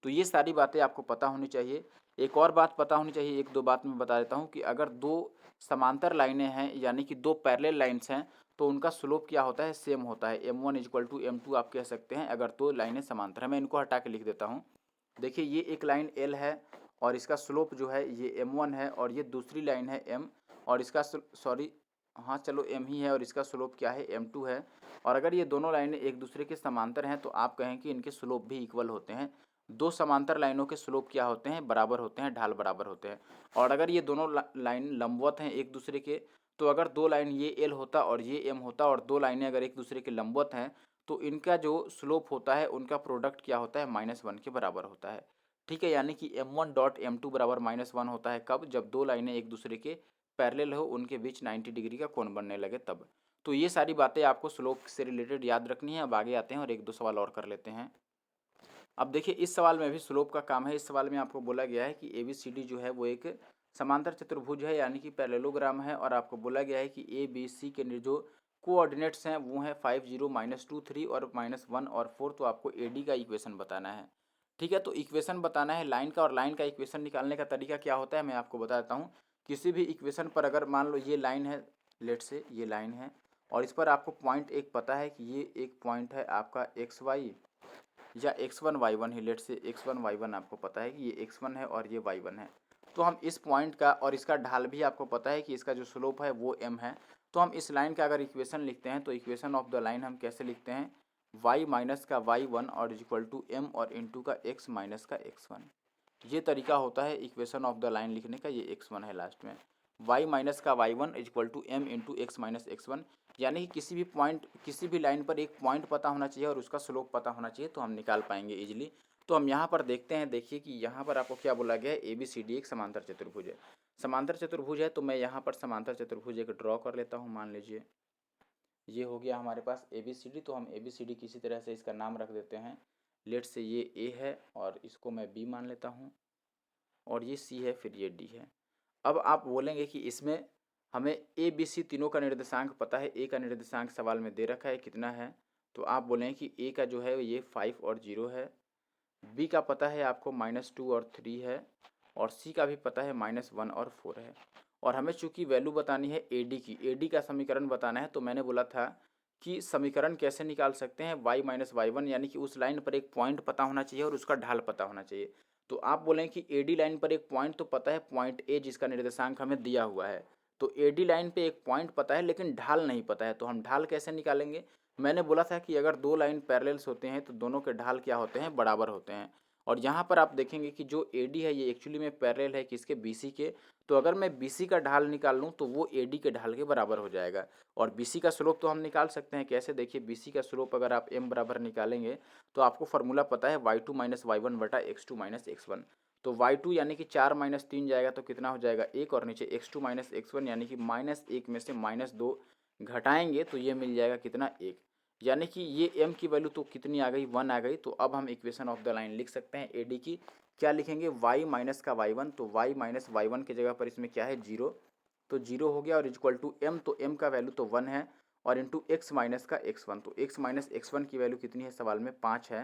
तो ये सारी बातें आपको पता होनी चाहिए। एक और बात पता होनी चाहिए, एक दो बात मैं बता देता हूँ कि अगर दो समांतर लाइनें हैं यानी कि दो पैरेलल लाइन्स हैं तो उनका स्लोप क्या होता है, सेम होता है, m1 इक्वल टू m2 आप कह सकते हैं अगर दो लाइनें समांतर हैं। मैं इनको हटा के लिख देता हूँ। देखिए ये एक लाइन l है और इसका स्लोप जो है ये m1 है और ये दूसरी लाइन है m और इसका सॉरी हाँ चलो m ही है और इसका स्लोप क्या है, m2 है। और अगर ये दोनों लाइनें एक दूसरे के समांतर हैं तो आप कहें कि इनके स्लोप भी इक्वल होते हैं। दो समांतर लाइनों के स्लोप क्या होते हैं, बराबर होते हैं, ढाल बराबर होते हैं। और अगर ये दोनों लाइन लंबवत हैं एक दूसरे के, तो अगर दो लाइन ये एल होता और ये एम होता और दो लाइनें अगर एक दूसरे के लंबवत हैं तो इनका जो स्लोप होता है उनका प्रोडक्ट क्या होता है, -1 के बराबर होता है। ठीक है, यानी कि m1 डॉट m2 बराबर -1 होता है कब, जब दो लाइनें एक दूसरे के पैरेलल हो, उनके बीच 90 डिग्री का कोण बनने लगे तब। तो ये सारी बातें आपको स्लोप से रिलेटेड याद रखनी है। अब आगे आते हैं और एक दो सवाल और कर लेते हैं। अब देखिए इस सवाल में भी स्लोप का काम है। इस सवाल में आपको बोला गया है कि ए बी सी डी जो है वो एक समांतर चतुर्भुज है यानी कि पैरेललोग्राम है और आपको बोला गया है कि ए बी सी के जो कोऑर्डिनेट्स हैं वो हैं 5 0 -2 3 और -1 और 4। तो आपको ए डी का इक्वेशन बताना है। ठीक है, तो इक्वेशन बताना है लाइन का, और लाइन का इक्वेशन निकालने का तरीका क्या होता है मैं आपको बता देता हूँ। किसी भी इक्वेशन पर अगर मान लो ये लाइन है, लेट से ये लाइन है और इस पर आपको पॉइंट एक पता है कि ये एक पॉइंट है आपका एक्स वाई या x1 y1 ही, लेट से x1 y1 आपको पता है कि ये x1 है और ये y1 है। तो हम इस पॉइंट का और इसका ढाल भी आपको पता है कि इसका जो स्लोप है वो m है। तो हम इस लाइन का अगर इक्वेशन लिखते हैं तो इक्वेशन ऑफ द लाइन हम कैसे लिखते हैं, y माइनस का y1 और इक्वल टू m और इंटू का x माइनस का x1। ये तरीका होता है इक्वेशन ऑफ द लाइन लिखने का। ये x1 है लास्ट में, y माइनस का y1 equal to m into X minus x1। यानी कि किसी भी पॉइंट, किसी भी लाइन पर एक पॉइंट पता होना चाहिए और उसका स्लोप पता होना चाहिए तो हम निकाल पाएंगे इजीली। तो हम यहाँ पर देखते हैं, देखिए कि यहाँ पर आपको क्या बोला गया है, ए बी सी डी एक समांतर चतुर्भुज है। समांतर चतुर्भुज है तो मैं यहाँ पर समांतर चतुर्भुज एक ड्रॉ कर लेता हूँ। मान लीजिए ये हो गया हमारे पास ए बी सी डी। तो हम ए बी सी डी किसी तरह से इसका नाम रख देते हैं। लेट से ये ए है और इसको मैं बी मान लेता हूँ और ये सी है, फिर ये डी है। अब आप बोलेंगे कि इसमें हमें ए बी सी तीनों का निर्देशांक पता है। ए का निर्देशांक सवाल में दे रखा है कितना है, तो आप बोलेंगे कि ए का जो है ये 5 और 0 है, बी का पता है आपको -2 और 3 है और सी का भी पता है -1 और 4 है। और हमें चूंकि वैल्यू बतानी है ए डी की, ए डी का समीकरण बताना है, तो मैंने बोला था कि समीकरण कैसे निकाल सकते हैं, y माइनस y1, यानी कि उस लाइन पर एक पॉइंट पता होना चाहिए और उसका ढाल पता होना चाहिए। तो आप बोलें कि ए डी लाइन पर एक पॉइंट तो पता है, पॉइंट ए जिसका निर्देशांक हमें दिया हुआ है। तो ए डी लाइन पे एक पॉइंट पता है लेकिन ढाल नहीं पता है, तो हम ढाल कैसे निकालेंगे। मैंने बोला था कि अगर दो लाइन पैरेलल्स होते हैं तो दोनों के ढाल क्या होते हैं, बराबर होते हैं। और यहाँ पर आप देखेंगे कि जो ए डी है ये एक्चुअली में पैरेलल है किसके, बी सी के। तो अगर मैं बी सी का ढाल निकाल लूँ तो वो ए डी के ढाल के बराबर हो जाएगा। और बी सी का स्लोप तो हम निकाल सकते हैं कैसे, देखिए बी सी का स्लोप अगर आप m बराबर निकालेंगे तो आपको फार्मूला पता है y2 माइनस y1 बटा x2 माइनस x1। तो y2 यानी कि 4 माइनस 3 जाएगा तो कितना हो जाएगा, 1, और नीचे x2 माइनस x1 यानी कि -1 में से -2 घटाएंगे तो ये मिल जाएगा कितना, 1। यानी कि ये m की वैल्यू तो कितनी आ गई, 1 आ गई। तो अब हम इक्वेशन ऑफ द लाइन लिख सकते हैं ए डी की। क्या लिखेंगे, y माइनस का y1, तो y माइनस y1 की जगह पर इसमें क्या है, 0, तो 0 हो गया और इक्वल टू m, तो m का वैल्यू तो 1 है और इंटू x माइनस का x1, तो x माइनस x1 की वैल्यू कितनी है सवाल में, 5 है,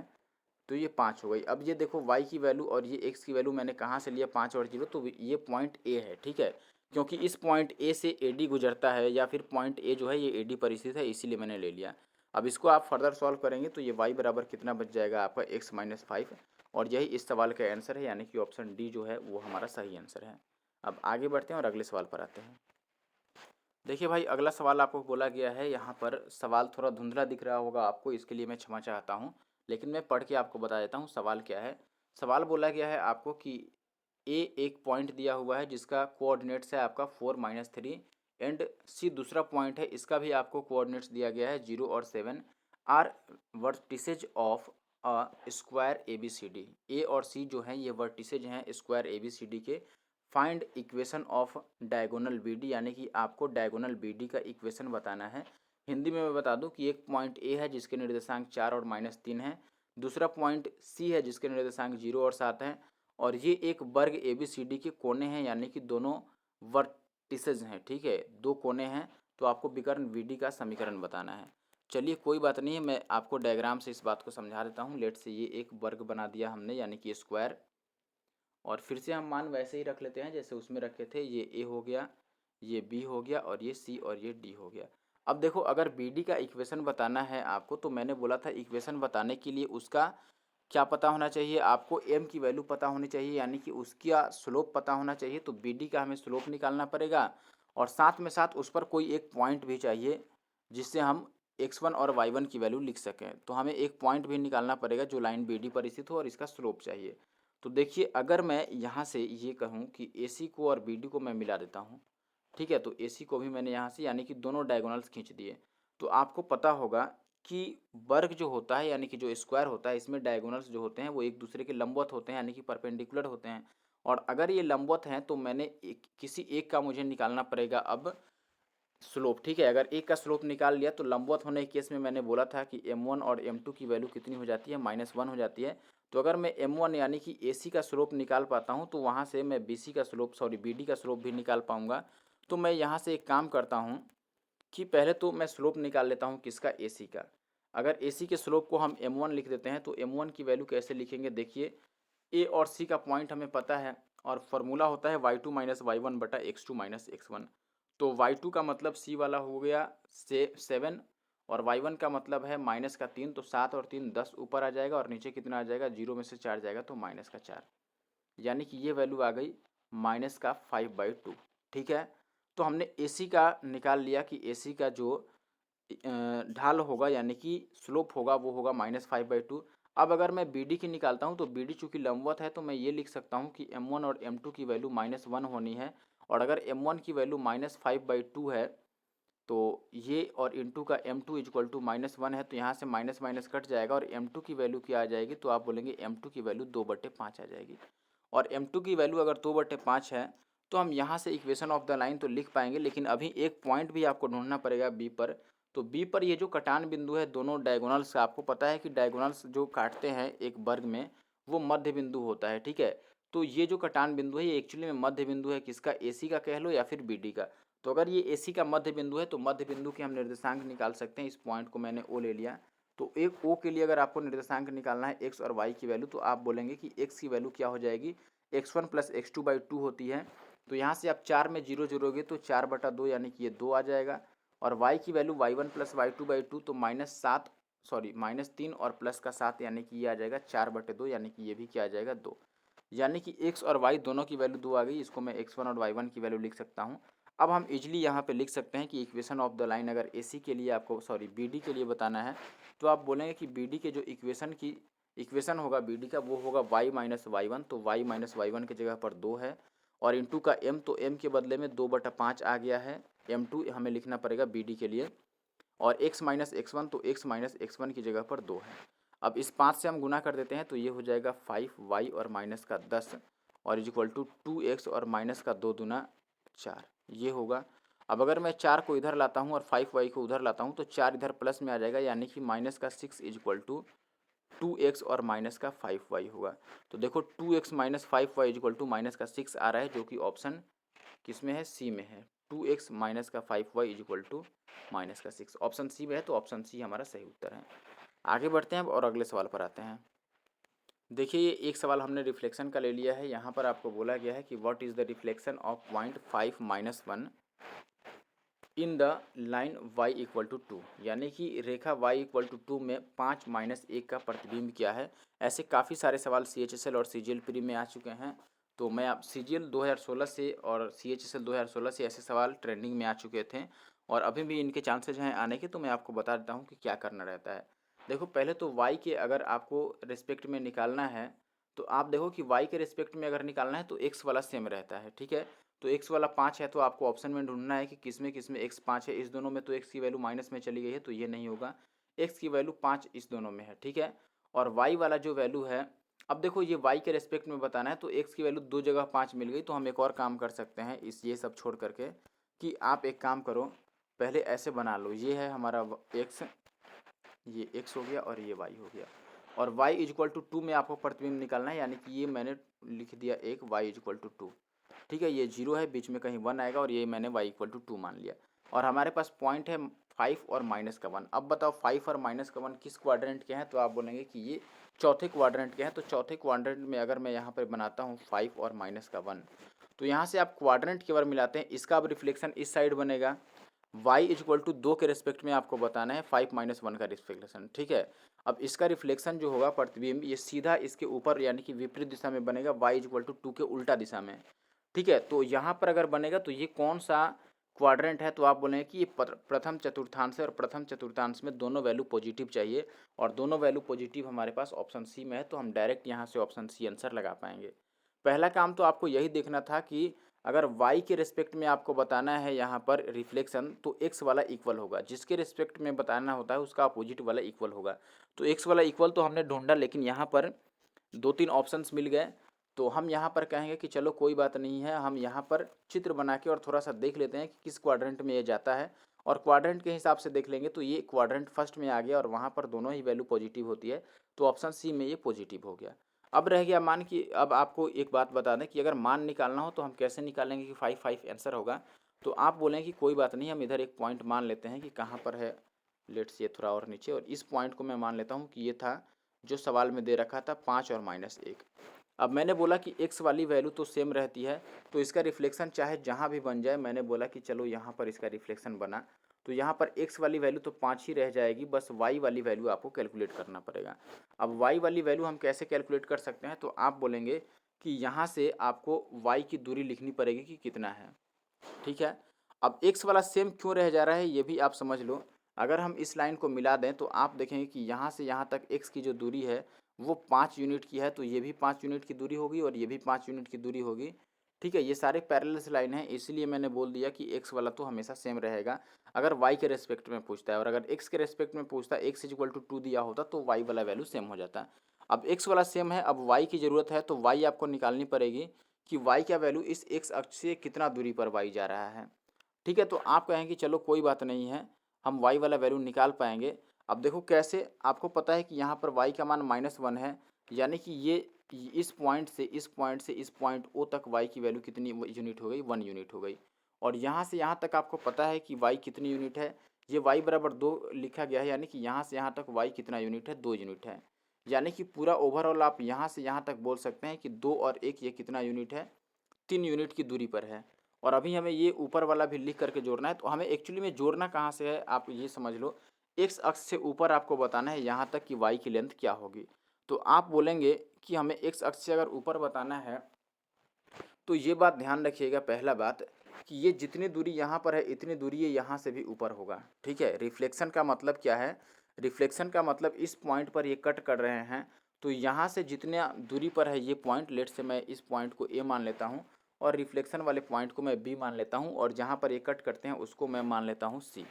तो ये 5 हो गई। अब ये देखो y की वैल्यू और ये x की वैल्यू मैंने कहाँ से लिया, 5 और 0, तो ये पॉइंट a है। ठीक है, क्योंकि इस पॉइंट a से AD गुजरता है या फिर पॉइंट a जो है ये AD पर स्थित है, इसीलिए मैंने ले लिया। अब इसको आप फर्दर सॉल्व करेंगे तो ये y बराबर कितना बच जाएगा आपका, x माइनस 5, और यही इस सवाल का आंसर है, यानी कि ऑप्शन डी जो है वो हमारा सही आंसर है। अब आगे बढ़ते हैं और अगले सवाल पर आते हैं। देखिए भाई अगला सवाल आपको बोला गया है, यहाँ पर सवाल थोड़ा धुंधला दिख रहा होगा आपको, इसके लिए मैं क्षमा चाहता हूँ, लेकिन मैं पढ़ के आपको बता देता हूँ सवाल क्या है। सवाल बोला गया है आपको कि ए एक पॉइंट दिया हुआ है जिसका कोऑर्डिनेट्स है आपका 4 - 3 एंड सी दूसरा पॉइंट है, इसका भी आपको कोऑर्डिनेट्स दिया गया है 0 और 7। Are vertices of a square A B C D. A और सी जो हैं ये वर्टिसेज हैं square A B C D के। Find equation of diagonal B D, यानी कि आपको डायगोनल बी डी का इक्वेशन बताना है। हिंदी में मैं बता दूं कि एक पॉइंट ए है जिसके निर्देशांक 4 और -3 है, दूसरा पॉइंट सी है जिसके निर्देशांक 0 और 7 हैं, और ये एक वर्ग ए बी सी डी के कोने हैं, यानी कि दोनों वर्टिसेज हैं। ठीक है, दो कोने हैं, तो आपको विकर्ण बी डी का समीकरण बताना है। चलिए कोई बात नहीं है, मैं आपको डायग्राम से इस बात को समझा देता हूँ। लेट से ये एक वर्ग बना दिया हमने, यानी कि स्क्वायर, और फिर से हम मान वैसे ही रख लेते हैं जैसे उसमें रखे थे। ये ए हो गया, ये बी हो गया, और ये सी और ये डी हो गया। अब देखो, अगर बी डी का इक्वेशन बताना है आपको, तो मैंने बोला था इक्वेशन बताने के लिए उसका क्या पता होना चाहिए, आपको एम की वैल्यू पता होनी चाहिए, यानी कि उसका स्लोप पता होना चाहिए। तो बी डी का हमें स्लोप निकालना पड़ेगा, और साथ में साथ उस पर कोई एक पॉइंट भी चाहिए जिससे हम x1 और y1 की वैल्यू लिख सकें। तो हमें एक पॉइंट भी निकालना पड़ेगा जो लाइन बी डी पर स्थित हो, और इसका स्लोप चाहिए। तो देखिए, अगर मैं यहाँ से ये कहूँ कि ए सी को और बी डी को मैं मिला देता हूँ, ठीक है, तो ए सी को भी मैंने यहाँ से, यानी कि दोनों डायगोनल्स खींच दिए, तो आपको पता होगा कि वर्ग जो होता है, यानी कि जो स्क्वायर होता है, इसमें डायगोनल्स जो होते हैं वो एक दूसरे के लंबवत होते हैं, यानी कि परपेंडिकुलर होते हैं। और अगर ये लंबवत हैं तो मैंने किसी एक का मुझे निकालना पड़ेगा अब स्लोप। ठीक है, अगर एक का स्लोप निकाल लिया तो लंबवत होने के केस में मैंने बोला था कि m1 और m2 की वैल्यू कितनी हो जाती है, -1 हो जाती है। तो अगर मैं m1 यानी कि AC का स्लोप निकाल पाता हूँ, तो वहाँ से मैं BC का स्लोप, सॉरी BD का स्लोप भी निकाल पाऊँगा। तो मैं यहाँ से एक काम करता हूँ कि पहले तो मैं स्लोप निकाल लेता हूँ किसका, AC का। अगर AC के स्लोप को हम m1 लिख देते हैं, तो m1 की वैल्यू कैसे लिखेंगे, देखिए A और C का पॉइंट हमें पता है, और फॉर्मूला होता है y2 - y1 बटा x2 - x1। तो y2 का मतलब C वाला हो गया 7, और y1 का मतलब है -3, तो 7 और 3 10 ऊपर आ जाएगा, और नीचे कितना आ जाएगा, 0 में से 4 जाएगा तो -4, यानी कि ये वैल्यू आ गई -5/2। ठीक है, तो हमने AC का निकाल लिया कि AC का जो ढाल होगा, यानी कि स्लोप होगा, वो होगा -5/2। अब अगर मैं BD की निकालता हूँ, तो BD चूँकि लंबवत है, तो मैं ये लिख सकता हूँ कि m1 और m2 की वैल्यू -1 होनी है, और अगर m1 की वैल्यू -5/2 है, तो ये और इंटू का m2 = -1 है, तो यहाँ से माइनस माइनस कट जाएगा, और m2 की वैल्यू क्या आ जाएगी, तो आप बोलेंगे m2 की वैल्यू 2/5 आ जाएगी। और m2 की वैल्यू अगर 2/5 है, तो हम यहाँ से इक्वेशन ऑफ द लाइन तो लिख पाएंगे, लेकिन अभी एक पॉइंट भी आपको ढूंढना पड़ेगा बी पर। तो बी पर ये जो कटान बिंदु है दोनों डायगोनल्स का, आपको पता है कि डायगोनल्स जो काटते हैं एक वर्ग में, वो मध्य बिंदु होता है। ठीक है, तो ये जो कटान बिंदु है ये एक्चुअली में मध्य बिंदु है, किसका, AC का कह लो या फिर BD का। तो अगर ये AC का मध्य बिंदु है, तो मध्य बिंदु के हम निर्देशांक निकाल सकते हैं। इस पॉइंट को मैंने O ले लिया, तो एक O के लिए अगर आपको निर्देशांक निकालना है x और y की वैल्यू, तो आप बोलेंगे कि x की वैल्यू क्या हो जाएगी, x1 + x2/2 होती है। तो यहाँ से आप 4 में 0 जोड़ोगे तो 4/2, यानी कि ये 2 आ जाएगा। और y की वैल्यू y1 + y2/2, तो -7, सॉरी -3 और प्लस का 7, यानी कि ये आ जाएगा 4/2, यानी कि ये भी क्या आ जाएगा, 2। यानी कि x और y दोनों की वैल्यू 2 आ गई। इसको मैं x1 और y1 की वैल्यू लिख सकता हूँ। अब हम इजली यहाँ पे लिख सकते हैं कि इक्वेशन ऑफ द लाइन अगर AC के लिए आपको, सॉरी BD के लिए बताना है, तो आप बोलेंगे कि BD के जो इक्वेशन होगा BD का, वो होगा y - y1। तो y - y1 की जगह पर 2 है, और इंटू का m, तो m के बदले में 2/5 आ गया है। m2 हमें लिखना पड़ेगा BD के लिए, और x - x1, तो x - x1 की जगह पर 2 है। अब इस 5 से हम गुना कर देते हैं, तो ये हो जाएगा 5y और माइनस का 10, और = 2x और माइनस का 2 दूना 4, ये होगा। अब अगर मैं 4 को इधर लाता हूँ और 5y को उधर लाता हूँ, तो 4 इधर प्लस में आ जाएगा, यानी कि -6 = 2x और माइनस का 5y होगा। तो देखो 2x - 5y = -6 आ रहा है, जो कि ऑप्शन किस में है, सी में है। 2x - 5y = -6 ऑप्शन सी में है, तो ऑप्शन सी हमारा सही उत्तर है। आगे बढ़ते हैं और अगले सवाल पर आते हैं। देखिए, ये एक सवाल हमने रिफ्लेक्शन का ले लिया है। यहाँ पर आपको बोला गया है कि what is the reflection of point 5 - 1 in the line y = 2, यानी कि रेखा y = 2 में 5 - 1 का प्रतिबिंब क्या है। ऐसे काफ़ी सारे सवाल CHSL और CGL प्री में आ चुके हैं। तो मैं आप CGL 2016 से और CHSL 2016 से ऐसे सवाल ट्रेंडिंग में आ चुके थे, और अभी भी इनके चांसेज हैं आने के। तो मैं आपको बता देता हूँ कि क्या करना रहता है। देखो, पहले तो y के अगर आपको रिस्पेक्ट में निकालना है, तो आप देखो कि y के रिस्पेक्ट में अगर निकालना है तो x वाला सेम रहता है। ठीक है, तो x वाला 5 है, तो आपको ऑप्शन में ढूंढना है कि किस में x 5 है। इस दोनों में तो x की वैल्यू माइनस में चली गई है, तो ये नहीं होगा। एक्स की वैल्यू 5 इस दोनों में है, ठीक है। और वाई वाला जो वैल्यू है, अब देखो ये वाई के रेस्पेक्ट में बताना है, तो एक्स की वैल्यू दो जगह 5 मिल गई, तो हम एक और काम कर सकते हैं इस ये सब छोड़ करके, कि आप एक काम करो, पहले ऐसे बना लो, ये है हमारा एक्स, ये एक्स हो गया और ये वाई हो गया, और वाई इज इक्वल टू 2 में आपको प्रतिबिंब निकालना है, यानी कि ये मैंने लिख दिया एक वाई इज इक्वल टू 2, ठीक है। ये 0 है, बीच में कहीं 1 आएगा, और ये मैंने वाई इक्वल टू 2 मान लिया। और हमारे पास पॉइंट है 5 और -1। अब बताओ 5 और -1 किस क्वाड्रेंट के हैं, तो आप बोलेंगे कि ये चौथे क्वाड्रेंट के हैं। तो चौथे क्वाड्रेंट में अगर मैं यहाँ पर बनाता हूँ 5 और -1, तो यहाँ से आप क्वाड्रेंट के बार मिलाते हैं, इसका अब रिफ्लेक्शन इस साइड बनेगा, y इज इक्वल टू 2 के रेस्पेक्ट में आपको बताना है 5 - 1 का रिफ्लेक्शन, ठीक है। अब इसका रिफ्लेक्शन जो होगा प्रतिबिंब, ये सीधा इसके ऊपर यानी कि विपरीत दिशा में बनेगा, y इज इक्वल टू 2 के उल्टा दिशा में, ठीक है। तो यहाँ पर अगर बनेगा तो ये कौन सा क्वाड्रेंट है, तो आप बोलेंगे कि ये प्रथम चतुर्थांश है, और प्रथम चतुर्थांश में दोनों वैल्यू पॉजिटिव चाहिए, और दोनों वैल्यू पॉजिटिव हमारे पास ऑप्शन सी में है, तो हम डायरेक्ट यहाँ से ऑप्शन सी आंसर लगा पाएंगे। पहला काम तो आपको यही देखना था कि अगर y के रिस्पेक्ट में आपको बताना है यहाँ पर रिफ्लेक्शन, तो x वाला इक्वल होगा, जिसके रिस्पेक्ट में बताना होता है उसका अपोजिट वाला इक्वल होगा। तो x वाला इक्वल तो हमने ढूंढा, लेकिन यहाँ पर 2-3 ऑप्शंस मिल गए, तो हम यहाँ पर कहेंगे कि चलो कोई बात नहीं है, हम यहाँ पर चित्र बना के और थोड़ा सा देख लेते हैं कि किस क्वाड्रेंट में ये जाता है, और क्वाड्रेंट के हिसाब से देख लेंगे तो ये क्वाड्रेंट फर्स्ट में आ गया, और वहाँ पर दोनों ही वैल्यू पॉजिटिव होती है, तो ऑप्शन सी में ये पॉजिटिव हो गया। अब रह गया मान कि अब आपको एक बात बता दें कि अगर मान निकालना हो तो हम कैसे निकालेंगे कि 5 आंसर होगा। तो आप बोलें कि कोई बात नहीं, हम इधर एक पॉइंट मान लेते हैं कि कहाँ पर है, लेट्स ये थोड़ा और नीचे, और इस पॉइंट को मैं मान लेता हूँ कि ये था जो सवाल में दे रखा था 5 और -1। अब मैंने बोला कि x वाली वैल्यू तो सेम रहती है, तो इसका रिफ्लेक्शन चाहे जहाँ भी बन जाए, मैंने बोला कि चलो यहाँ पर इसका रिफ्लेक्शन बना, तो यहाँ पर x वाली वैल्यू तो 5 ही रह जाएगी, बस y वाली वैल्यू आपको कैलकुलेट करना पड़ेगा। अब y वाली वैल्यू हम कैसे कैलकुलेट कर सकते हैं, तो आप बोलेंगे कि यहाँ से आपको y की दूरी लिखनी पड़ेगी कि कितना है, ठीक है। अब x वाला सेम क्यों रह जा रहा है ये भी आप समझ लो। अगर हम इस लाइन को मिला दें तो आप देखेंगे कि यहाँ से यहाँ तक x की जो दूरी है वो 5 यूनिट की है, तो ये भी 5 यूनिट की दूरी होगी और ये भी 5 यूनिट की दूरी होगी, ठीक है। ये सारे पैरेलल लाइन है, इसलिए मैंने बोल दिया कि x वाला तो हमेशा सेम रहेगा अगर y के रेस्पेक्ट में पूछता है, और अगर x के रेस्पेक्ट में पूछता है, x इज इक्वल टू 2 दिया होता तो y वाला वैल्यू सेम हो जाता। अब x वाला सेम है, अब y की ज़रूरत है, तो y आपको निकालनी पड़ेगी कि y का वैल्यू इस x अक्ष से कितना दूरी पर y जा रहा है, ठीक है। तो आप कहेंगे चलो कोई बात नहीं है, हम y वाला वैल्यू निकाल पाएंगे। अब देखो कैसे, आपको पता है कि यहाँ पर y का मान -1 है, यानी कि ये इस पॉइंट से इस पॉइंट O तक y की वैल्यू कितनी यूनिट हो गई, 1 यूनिट हो गई। और यहाँ से यहाँ तक आपको पता है कि y कितनी यूनिट है, ये y बराबर 2 लिखा गया है, यानी कि यहाँ से यहाँ तक y कितना यूनिट है, 2 यूनिट है। यानी कि पूरा ओवरऑल आप यहाँ से यहाँ तक बोल सकते हैं कि 2 और 1 ये कितना यूनिट है, 3 यूनिट की दूरी पर है। और अभी हमें ये ऊपर वाला भी लिख करके जोड़ना है, तो हमें एक्चुअली में जोड़ना कहाँ से है, आप ये समझ लो, एक्स अक्ष से ऊपर आपको बताना है यहाँ तक कि वाई की लेंथ क्या होगी। तो आप बोलेंगे कि हमें एक्स अक्ष से अगर ऊपर बताना है, तो ये बात ध्यान रखिएगा, पहला बात कि ये जितनी दूरी यहाँ पर है इतनी दूरी ये यहाँ से भी ऊपर होगा, ठीक है। रिफ्लेक्शन का मतलब क्या है, रिफ्लेक्शन का मतलब इस पॉइंट पर ये कट कर रहे हैं, तो यहाँ से जितने दूरी पर है ये पॉइंट, लेट से मैं इस पॉइंट को ए मान लेता हूँ, और रिफ्लेक्शन वाले पॉइंट को मैं बी मान लेता हूँ, और जहाँ पर ये कट करते हैं उसको मैं मान लेता हूँ सी।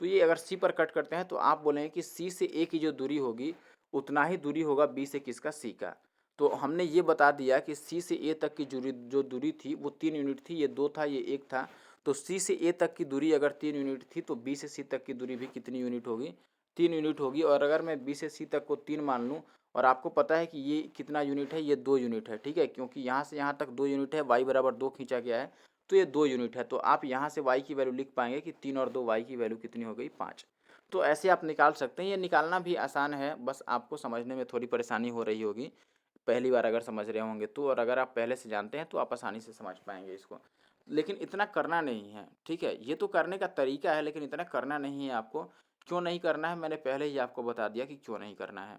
तो ये अगर सी पर कट करते हैं तो आप बोलेंगे कि सी से ए की जो दूरी होगी उतना ही दूरी होगा बी से किसका, सी का। तो हमने ये बता दिया कि सी से ए तक की जो दूरी थी वो 3 यूनिट थी, ये 2 था, ये 1 था। तो सी से ए तक की दूरी अगर 3 यूनिट थी तो बी से सी तक की दूरी भी कितनी यूनिट होगी, 3 यूनिट होगी। और अगर मैं बी से सी तक को 3 मान लूँ, और आपको पता है कि ये कितना यूनिट है, ये 2 यूनिट है, ठीक है, क्योंकि यहाँ से यहाँ तक 2 यूनिट है, वाई बराबर 2 खींचा गया है, तो ये 2 यूनिट है। तो आप यहाँ से y की वैल्यू लिख पाएंगे कि 3 और 2, y की वैल्यू कितनी हो गई, 5। तो ऐसे आप निकाल सकते हैं, ये निकालना भी आसान है, बस आपको समझने में थोड़ी परेशानी हो रही होगी पहली बार अगर समझ रहे होंगे तो, और अगर आप पहले से जानते हैं तो आप आसानी से समझ पाएंगे इसको। लेकिन इतना करना नहीं है, ठीक है, ये तो करने का तरीका है, लेकिन इतना करना नहीं है आपको। क्यों नहीं करना है मैंने पहले ही आपको बता दिया कि क्यों नहीं करना है,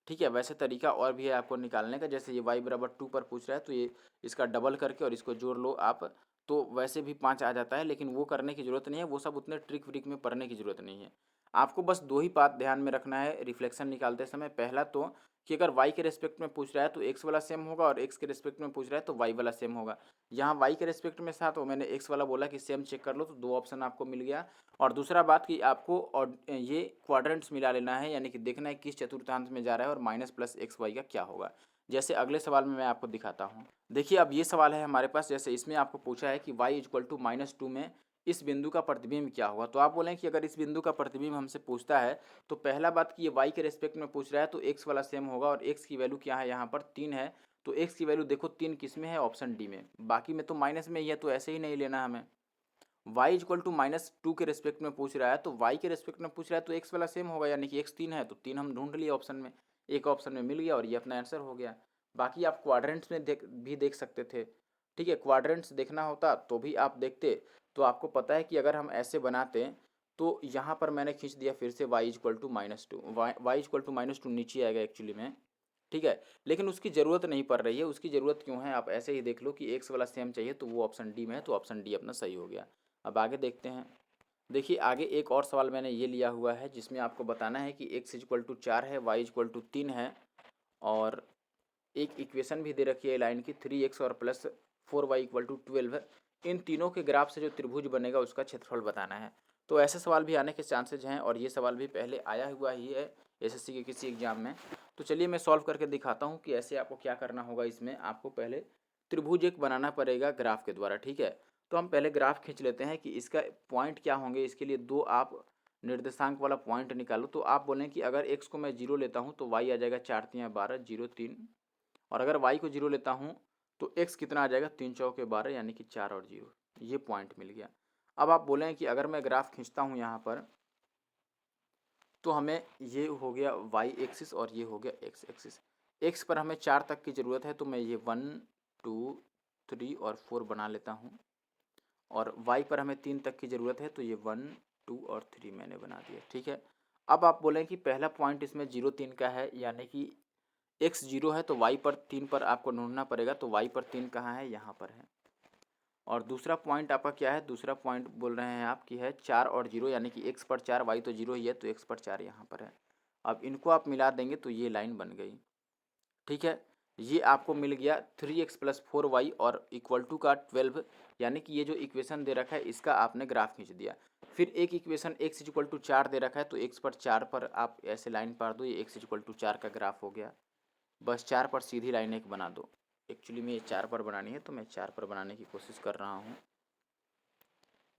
ठीक है। वैसे तरीका और भी है आपको निकालने का, जैसे ये y बराबर 2 पर पूछ रहा है, तो ये इसका डबल करके और इसको जोड़ लो आप, तो वैसे भी 5 आ जाता है, लेकिन वो करने की ज़रूरत नहीं है, वो सब उतने ट्रिक व्रिक में पढ़ने की ज़रूरत नहीं है। आपको बस 2 ही बात ध्यान में रखना है रिफ्लेक्शन निकालते समय। पहला तो कि अगर y के रिस्पेक्ट में पूछ रहा है तो x वाला सेम होगा, और x के रिस्पेक्ट में पूछ रहा है तो y वाला सेम होगा। यहाँ y के रिस्पेक्ट में था तो मैंने x वाला बोला कि सेम चेक कर लो, तो 2 ऑप्शन आपको मिल गया। और दूसरा बात कि आपको और ये क्वाड्रेंट्स मिला लेना है, यानी कि देखना है किस चतुर्थांश में जा रहा है और माइनस प्लस एक्स वाई का क्या होगा। जैसे अगले सवाल में मैं आपको दिखाता हूँ। देखिए अब ये सवाल है हमारे पास, जैसे इसमें आपको पूछा है कि y इक्वल टू -2 में इस बिंदु का प्रतिबिंब क्या होगा। तो आप बोलें कि अगर इस बिंदु का प्रतिबिंब हमसे पूछता है तो पहला बात कि ये y के रेस्पेक्ट में पूछ रहा है तो x वाला सेम होगा, और x की वैल्यू क्या है यहाँ पर 3 है। तो x की वैल्यू देखो 3 किस में है, ऑप्शन डी में, बाकी में तो माइनस में ही है, तो ऐसे ही नहीं लेना हमें। y इक्वल टू -2 के रेस्पेक्ट में पूछ रहा है तो y के रेस्पेक्ट में पूछ रहा है तो x वाला सेम होगा, यानी कि x 3 है तो 3 हम ढूंढ लिए ऑप्शन में, एक ऑप्शन में मिल गया और ये अपना आंसर हो गया। बाकी आप क्वाड्रेंट्स में देख सकते थे, ठीक है, क्वाड्रेंट्स देखना होता तो भी आप देखते। तो आपको पता है कि अगर हम ऐसे बनाते तो यहाँ पर मैंने खींच दिया फिर से y equal to -2, y equal to -2 नीचे आएगा एक्चुअली में, ठीक है, लेकिन उसकी ज़रूरत नहीं पड़ रही है। उसकी ज़रूरत क्यों है, आप ऐसे ही देख लो कि x वाला सेम चाहिए तो वो ऑप्शन डी में है, तो ऑप्शन डी अपना सही हो गया। अब आगे देखते हैं। देखिए आगे एक और सवाल मैंने ये लिया हुआ है जिसमें आपको बताना है कि x इक्वल टू 4 है, y इक्वल टू 3 है, और एक इक्वेशन भी दे रखी है लाइन की 3x और प्लस 4y इक्वल टू 12। इन तीनों के ग्राफ से जो त्रिभुज बनेगा उसका क्षेत्रफल बताना है। तो ऐसे सवाल भी आने के चांसेज हैं, और ये सवाल भी पहले आया हुआ ही है एसएससी के किसी एग्जाम में। तो चलिए मैं सॉल्व करके दिखाता हूँ कि ऐसे आपको क्या करना होगा। इसमें आपको पहले त्रिभुज एक बनाना पड़ेगा ग्राफ के द्वारा, ठीक है। तो हम पहले ग्राफ खींच लेते हैं कि इसका पॉइंट क्या होंगे। इसके लिए 2 आप निर्देशांक वाला पॉइंट निकालो। तो आप बोलें कि अगर x को मैं 0 लेता हूँ तो y आ जाएगा 4 3 12 0 3, और अगर y को 0 लेता हूँ तो x कितना आ जाएगा 3 चौके 12, यानी कि 4 और 0। ये पॉइंट मिल गया। अब आप बोलें कि अगर मैं ग्राफ खींचता हूँ यहाँ पर तो हमें ये हो गया y एक्सिस और ये हो गया x एक्सिस। x पर हमें 4 तक की ज़रूरत है तो मैं ये 1 2 3 और 4 बना लेता हूँ, और y पर हमें 3 तक की ज़रूरत है तो ये 1 2 और 3 मैंने बना दिया, ठीक है। अब आप बोलें कि पहला पॉइंट इसमें 0 3 का है, यानी कि x 0 है तो y पर 3 पर आपको ढूंढना पड़ेगा, तो y पर 3 कहाँ है, यहाँ पर है। और दूसरा पॉइंट आपका क्या है, दूसरा पॉइंट बोल रहे हैं आप कि है 4 और 0, यानी कि x पर 4, y तो 0 ही है तो x पर 4 यहाँ पर है। अब इनको आप मिला देंगे तो ये लाइन बन गई, ठीक है। ये आपको मिल गया 3x प्लस 4y और इक्वल टू का 12, यानी कि ये जो इक्वेशन दे रखा है इसका आपने ग्राफ खींच दिया। फिर एक इक्वेशन x इक्वल टू 4 दे रखा है तो x पर 4 पर आप ऐसे लाइन पार दो, ये x इक्वल टू 4 का ग्राफ हो गया। बस 4 पर सीधी लाइन एक बना दो। एक्चुअली में ये 4 पर बनानी है तो मैं 4 पर बनाने की कोशिश कर रहा हूँ।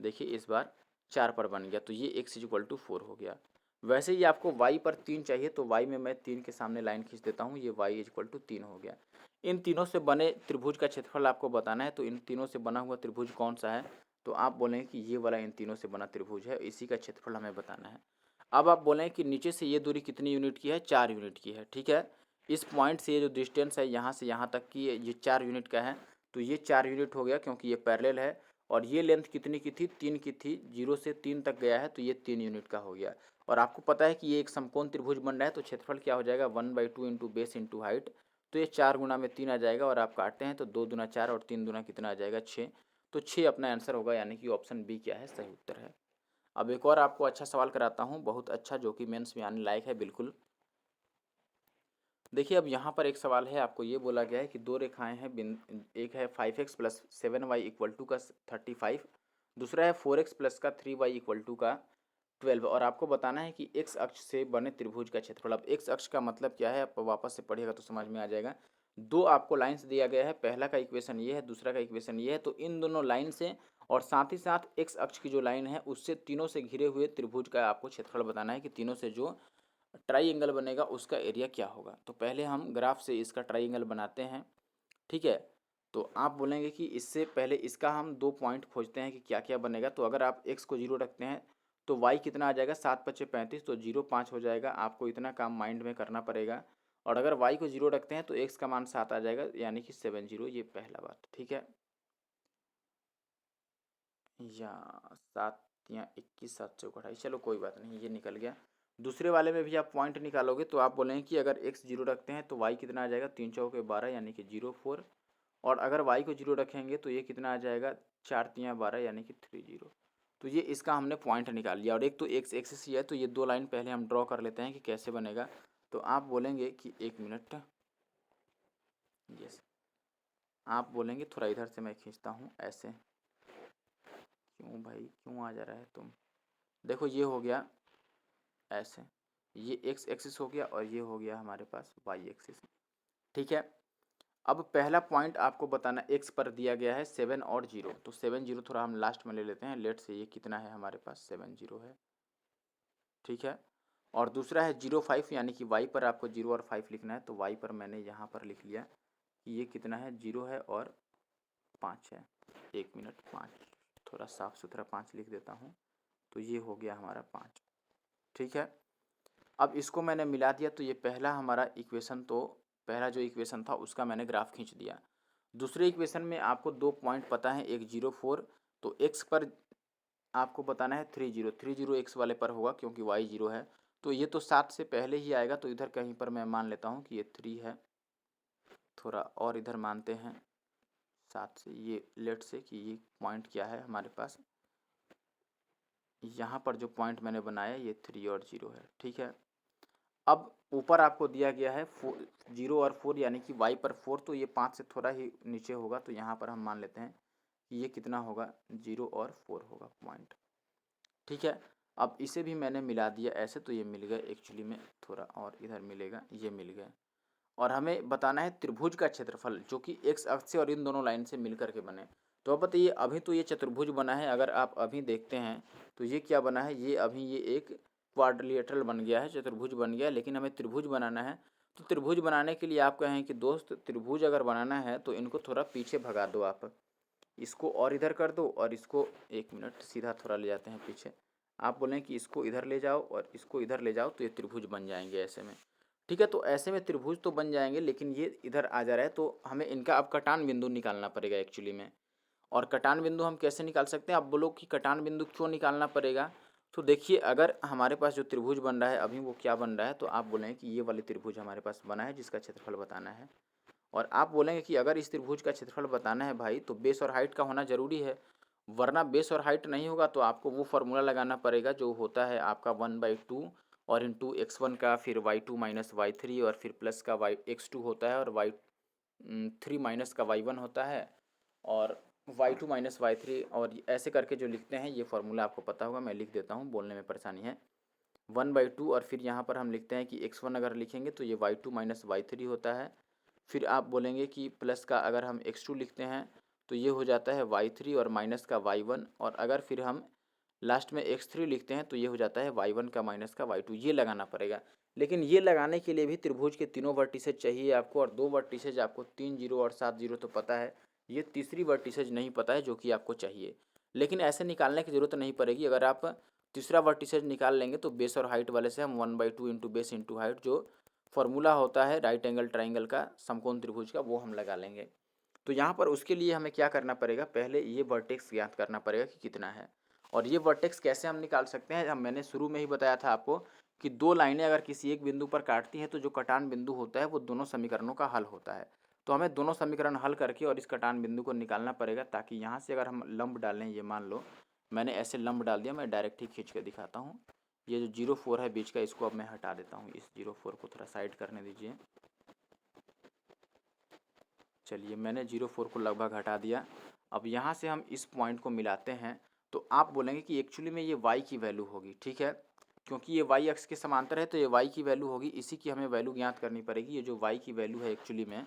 देखिए इस बार 4 पर बन गया तो ये x इक्वल टू 4 हो गया। वैसे ही आपको y पर 3 चाहिए तो y में मैं 3 के सामने लाइन खींच देता हूँ, ये y इक्वल टू 3 हो गया। इन तीनों से बने त्रिभुज का क्षेत्रफल आपको बताना है, तो इन तीनों से बना हुआ त्रिभुज कौन सा है, तो आप बोलें कि ये वाला इन तीनों से बना त्रिभुज है, इसी का क्षेत्रफल हमें बताना है। अब आप बोलें कि नीचे से ये दूरी कितनी यूनिट की है, 4 यूनिट की है, ठीक है। इस पॉइंट से ये जो डिस्टेंस है यहाँ से यहाँ तक की ये 4 यूनिट का है, तो ये 4 यूनिट हो गया क्योंकि ये पैरेलल है। और ये लेंथ कितनी की थी, 3 की थी, 0 से 3 तक गया है तो ये 3 यूनिट का हो गया। और आपको पता है कि ये एक समकोण त्रिभुज बन रहा है तो क्षेत्रफल क्या हो जाएगा 1/2 इंटू बेस इंटू हाइट। तो ये 4 गुना में 3 आ जाएगा, और आप काटते हैं तो 2 दूना 4 और 3 दूना कितना आ जाएगा 6। तो 6 अपना आंसर होगा, यानी कि ऑप्शन बी क्या है, सही उत्तर है। अब एक और आपको अच्छा सवाल कराता हूँ, बहुत अच्छा, जो कि मेंस में आने लायक है बिल्कुल। देखिए अब यहाँ पर एक सवाल है, आपको ये बोला गया है कि 2 रेखाएं हैं, एक है 5x plus 7y equal to का 35, दूसरा है 4x प्लस का 3y इक्वल टू का 12, और आपको बताना है कि x अक्ष से बने त्रिभुज का क्षेत्रफल। अब x अक्ष का मतलब क्या है, आप वापस से पढ़िएगा तो समझ में आ जाएगा। 2 आपको लाइन्स दिया गया है, पहला का इक्वेशन ये है, दूसरा का इक्वेशन ये है, तो इन दोनों लाइन से और साथ ही साथ x अक्ष की जो लाइन है उससे तीनों से घिरे हुए त्रिभुज का आपको क्षेत्रफल बताना है कि तीनों से जो ट्राइंगल बनेगा उसका एरिया क्या होगा। तो पहले हम ग्राफ से इसका ट्राइंगल बनाते हैं, ठीक है। तो आप बोलेंगे कि इससे पहले इसका हम 2 पॉइंट खोजते हैं कि क्या क्या बनेगा। तो अगर आप x को 0 रखते हैं तो y कितना आ जाएगा, 7 5 35, तो 0 5 हो जाएगा। आपको इतना काम माइंड में करना पड़ेगा। और अगर y को 0 रखते हैं तो x का मान 7 आ जाएगा, यानी कि 70, ये पहला बात, ठीक है। या 7 या 21 7 चौक 28, चलो कोई बात नहीं, ये निकल गया। दूसरे वाले में भी आप पॉइंट निकालोगे तो आप बोलेंगे कि अगर x 0 रखते हैं तो y कितना आ जाएगा, 3 चौके 12, यानी कि 0 4। और अगर y को 0 रखेंगे तो ये कितना आ जाएगा, 4 तियाँ 12 यानी कि 30। तो ये इसका हमने पॉइंट निकाल लिया। और एक तो एक्स एक्सिस ही है, तो ये 2 लाइन पहले हम ड्रॉ कर लेते हैं कि कैसे बनेगा। तो आप बोलेंगे कि 1 मिनट, यस, आप बोलेंगे थोड़ा इधर से मैं खींचता हूँ ऐसे। क्यों भाई, क्यों आ जा रहा है तुम? देखो ये हो गया ऐसे, ये एक्स एक्सिस हो गया और ये हो गया हमारे पास वाई एक्सिस। ठीक है, अब पहला पॉइंट आपको बताना, एक्स पर दिया गया है 7 और 0, तो 7 0 थोड़ा हम लास्ट में ले लेते हैं। लेट से ये कितना है हमारे पास, 7 0 है। ठीक है, और दूसरा है 0 5, यानी कि वाई पर आपको 0 और 5 लिखना है। तो वाई पर मैंने यहाँ पर लिख लिया कि ये कितना है, 0 है और 5 है। 1 मिनट, 5, थोड़ा साफ सुथरा 5 लिख देता हूँ। तो ये हो गया हमारा 5। ठीक है, अब इसको मैंने मिला दिया, तो ये पहला हमारा इक्वेशन, तो पहला जो इक्वेशन था उसका मैंने ग्राफ खींच दिया। दूसरे इक्वेशन में आपको 2 पॉइंट पता है, एक 0 4, तो एक्स पर आपको बताना है 3 0, 3 0 एक्स वाले पर होगा क्योंकि वाई 0 है। तो ये तो 7 से पहले ही आएगा, तो इधर कहीं पर मैं मान लेता हूँ कि ये 3 है। थोड़ा और इधर मानते हैं 7 से, ये लेट से कि ये पॉइंट क्या है हमारे पास, यहाँ पर जो पॉइंट मैंने बनाया ये 3 और 0 है। ठीक है, अब ऊपर आपको दिया गया है 0 और 4, यानी कि y पर 4, तो ये 5 से थोड़ा ही नीचे होगा। तो यहाँ पर हम मान लेते हैं कि ये कितना होगा, 0 और 4 होगा पॉइंट। ठीक है, अब इसे भी मैंने मिला दिया ऐसे, तो ये मिल गए एक्चुअली में, थोड़ा और इधर मिलेगा, ये मिल गए। और हमें बताना है त्रिभुज का क्षेत्रफल, जो कि एक्स अक्ष से और इन दोनों लाइन से मिल करके बने। तो अब बताइए, अभी तो ये चतुर्भुज बना है, अगर आप अभी देखते हैं तो ये क्या बना है, ये अभी ये एक क्वाड्रिलेटरल बन गया है, चतुर्भुज बन गया है। लेकिन हमें त्रिभुज बनाना है, तो त्रिभुज बनाने के लिए आप कहें कि दोस्त त्रिभुज अगर बनाना है तो इनको थोड़ा पीछे भगा दो, आप इसको और इधर कर दो, और इसको 1 मिनट सीधा थोड़ा ले जाते हैं पीछे। आप बोलें कि इसको इधर ले जाओ और इसको इधर ले जाओ, तो ये त्रिभुज बन जाएंगे ऐसे में। ठीक है, तो ऐसे में त्रिभुज तो बन जाएंगे, लेकिन ये इधर आ जा रहा है, तो हमें इनका अब कटान बिंदु निकालना पड़ेगा एक्चुअली में। और कटान बिंदु हम कैसे निकाल सकते हैं, आप बोलो कि कटान बिंदु क्यों निकालना पड़ेगा। तो देखिए, अगर हमारे पास जो त्रिभुज बन रहा है अभी वो क्या बन रहा है, तो आप बोलें कि ये वाली त्रिभुज हमारे पास बना है जिसका क्षेत्रफल बताना है। और आप बोलेंगे कि अगर इस त्रिभुज का क्षेत्रफल बताना है भाई, तो बेस और हाइट का होना जरूरी है, वरना बेस और हाइट नहीं होगा। तो आपको वो फार्मूला लगाना पड़ेगा जो होता है आपका 1/2 और इंटू x1 का, फिर y2 माइनस y3, और फिर प्लस का x2 होता है, और y3 माइनस का y1 होता है, और y2 माइनस y3, और ऐसे करके जो लिखते हैं ये फार्मूला आपको पता होगा, मैं लिख देता हूँ, बोलने में परेशानी है। 1/2, और फिर यहाँ पर हम लिखते हैं कि x1 अगर लिखेंगे तो ये y2 माइनस y3 होता है। फिर आप बोलेंगे कि प्लस का अगर हम x2 लिखते हैं तो ये हो जाता है y3, और माइनस का y1, और अगर फिर हम लास्ट में x3 लिखते हैं तो ये हो जाता है y1 का माइनस का y2। ये लगाना पड़ेगा। लेकिन ये लगाने के लिए भी त्रिभुज के तीनों वर्टिसेज चाहिए आपको, और 2 वर्टिसेज आपको 3 0 और 7 0 तो पता है, ये तीसरी वर्टिसेज नहीं पता है जो कि आपको चाहिए। लेकिन ऐसे निकालने की ज़रूरत नहीं पड़ेगी, अगर आप तीसरा वर्टिसेज निकाल लेंगे तो बेस और हाइट वाले से हम 1/2 इंटू बेस इंटू हाइट, जो फॉर्मूला होता है राइट एंगल ट्राइंगल का, समकोण त्रिभुज का, वो हम लगा लेंगे। तो यहाँ पर उसके लिए हमें क्या करना पड़ेगा, पहले ये वर्टेक्स ज्ञात करना पड़ेगा कि कितना है। और ये वर्टेक्स कैसे हम निकाल सकते हैं, मैंने शुरू में ही बताया था आपको कि 2 लाइनें अगर किसी एक बिंदु पर काटती हैं तो जो कटान बिंदु होता है वो दोनों समीकरणों का हल होता है। तो हमें दोनों समीकरण हल करके और इस कटान बिंदु को निकालना पड़ेगा, ताकि यहाँ से अगर हम लंब डालें, ये मान लो मैंने ऐसे लंब डाल दिया, मैं डायरेक्ट ही खींच के दिखाता हूँ। ये जो 0 4 है बीच का, इसको अब मैं हटा देता हूँ, इस 0 4 को थोड़ा साइड करने दीजिए। चलिए, मैंने 0 4 को लगभग हटा दिया। अब यहाँ से हम इस पॉइंट को मिलाते हैं, तो आप बोलेंगे कि एक्चुअली में ये y की वैल्यू होगी। ठीक है, क्योंकि ये y अक्ष के समांतर है तो ये y की वैल्यू होगी, इसी की हमें वैल्यू ज्ञात करनी पड़ेगी। ये जो y की वैल्यू है एक्चुअली में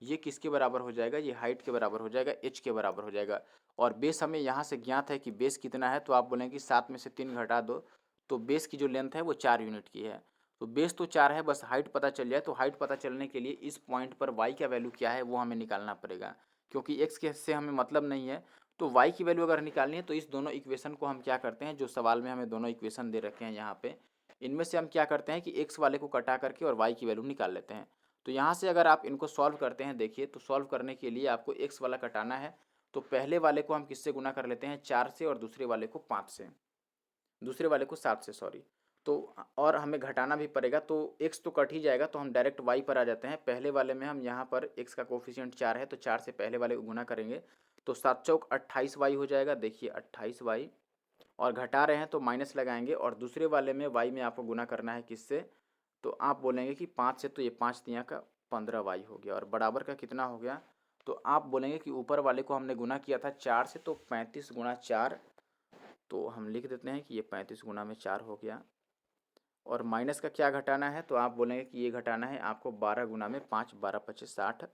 ये किसके बराबर हो जाएगा, ये हाइट के बराबर हो जाएगा, h के बराबर हो जाएगा। और बेस हमें यहाँ से ज्ञात है कि बेस कितना है, तो आप बोलेंगे कि 7 में से 3 घटा दो, तो बेस की जो लेंथ है वो 4 यूनिट की है। तो बेस तो 4 है, बस हाइट पता चल जाए। तो हाइट पता चलने के लिए इस पॉइंट पर y का वैल्यू क्या है वो हमें निकालना पड़ेगा, क्योंकि x के से हमें मतलब नहीं है। तो y की वैल्यू अगर निकालनी है तो इस दोनों इक्वेशन को हम क्या करते हैं, जो सवाल में हमें दोनों इक्वेशन दे रखे हैं यहाँ पे, इनमें से हम क्या करते हैं कि x वाले को कटा करके और y की वैल्यू निकाल लेते हैं। तो यहाँ से अगर आप इनको सॉल्व करते हैं, देखिए, तो सॉल्व करने के लिए आपको x वाला कटाना है, तो पहले वाले को हम किससे गुना कर लेते हैं, 4 से, और दूसरे वाले को 5 से, दूसरे वाले को 7 से, सॉरी। तो और हमें घटाना भी पड़ेगा, तो x तो कट ही जाएगा, तो हम डायरेक्ट y पर आ जाते हैं। पहले वाले में हम यहाँ पर x का कोफिशिएंट 4 है, तो 4 से पहले वाले को गुना करेंगे तो 7 चौक 28y हो जाएगा। देखिए 28y, और घटा रहे हैं तो माइनस लगाएंगे, और दूसरे वाले में y में आपको गुना करना है किससे, तो आप बोलेंगे कि 5 से, तो ये 5 तियाँ का 15y हो गया, और बराबर का कितना हो गया, तो आप बोलेंगे कि ऊपर वाले को हमने गुना किया था 4 से, तो 35 गुणा 4, तो हम लिख देते हैं कि ये 35 गुणा में 4 हो गया। और माइनस का क्या घटाना है, तो आप बोलेंगे कि ये घटाना है आपको 12 गुना में 5, 12 25 60।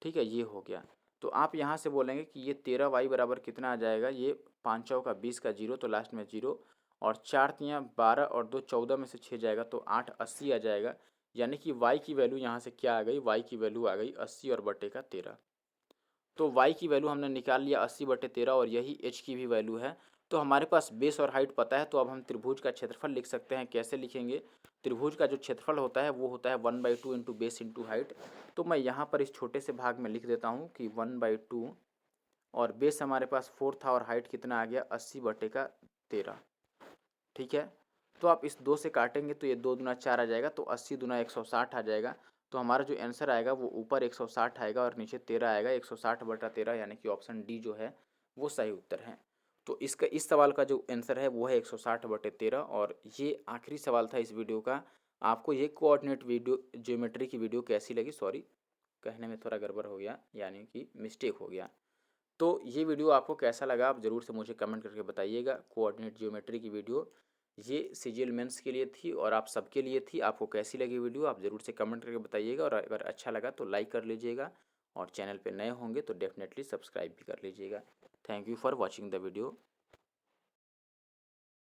ठीक है, ये हो गया। तो आप यहाँ से बोलेंगे कि ये 13y बराबर कितना आ जाएगा, ये 5 चौ का 20 का 0, तो लास्ट में 0, और 4 तियाँ 12 और 2 14 में से 6 जाएगा, तो 8 80 आ जाएगा। यानी कि y की वैल्यू यहाँ से क्या आ गई, y की वैल्यू आ गई 80 और बटे का 13। तो y की वैल्यू हमने निकाल लिया 80 बटे 13, और यही h की भी वैल्यू है। तो हमारे पास बेस और हाइट पता है, तो अब हम त्रिभुज का क्षेत्रफल लिख सकते हैं। कैसे लिखेंगे, त्रिभुज का जो क्षेत्रफल होता है वो होता है 1/2 इंटू बेस इंटू हाइट। तो मैं यहाँ पर इस छोटे से भाग में लिख देता हूँ कि 1/2, और बेस हमारे पास 4 था, और हाइट कितना आ गया 80 बटे का 13। ठीक है, तो आप इस 2 से काटेंगे तो ये 2 दूना 4 आ जाएगा, तो 80 दूना 160 आ जाएगा। तो हमारा जो आंसर आएगा वो ऊपर 160 आएगा और नीचे 13 आएगा। 160 बटा 13, यानी कि ऑप्शन डी जो है वो सही उत्तर है। तो इसका, इस सवाल का जो आंसर है वो है 160 बटे 13। और ये आखिरी सवाल था इस वीडियो का। आपको ये कोऑर्डिनेट वीडियो ज्योमेट्री की वीडियो कैसी लगी, सॉरी कहने में थोड़ा गड़बड़ हो गया, यानी कि मिस्टेक हो गया। तो ये वीडियो आपको कैसा लगा आप ज़रूर से मुझे कमेंट करके बताइएगा। कोऑर्डिनेट ज्योमेट्री की वीडियो ये सीजीएल मेंस के लिए थी और आप सबके लिए थी। आपको कैसी लगी वीडियो आप ज़रूर से कमेंट करके बताइएगा, और अगर अच्छा लगा तो लाइक कर लीजिएगा, और चैनल पे नए होंगे तो डेफिनेटली सब्सक्राइब भी कर लीजिएगा। Thank you for watching the video.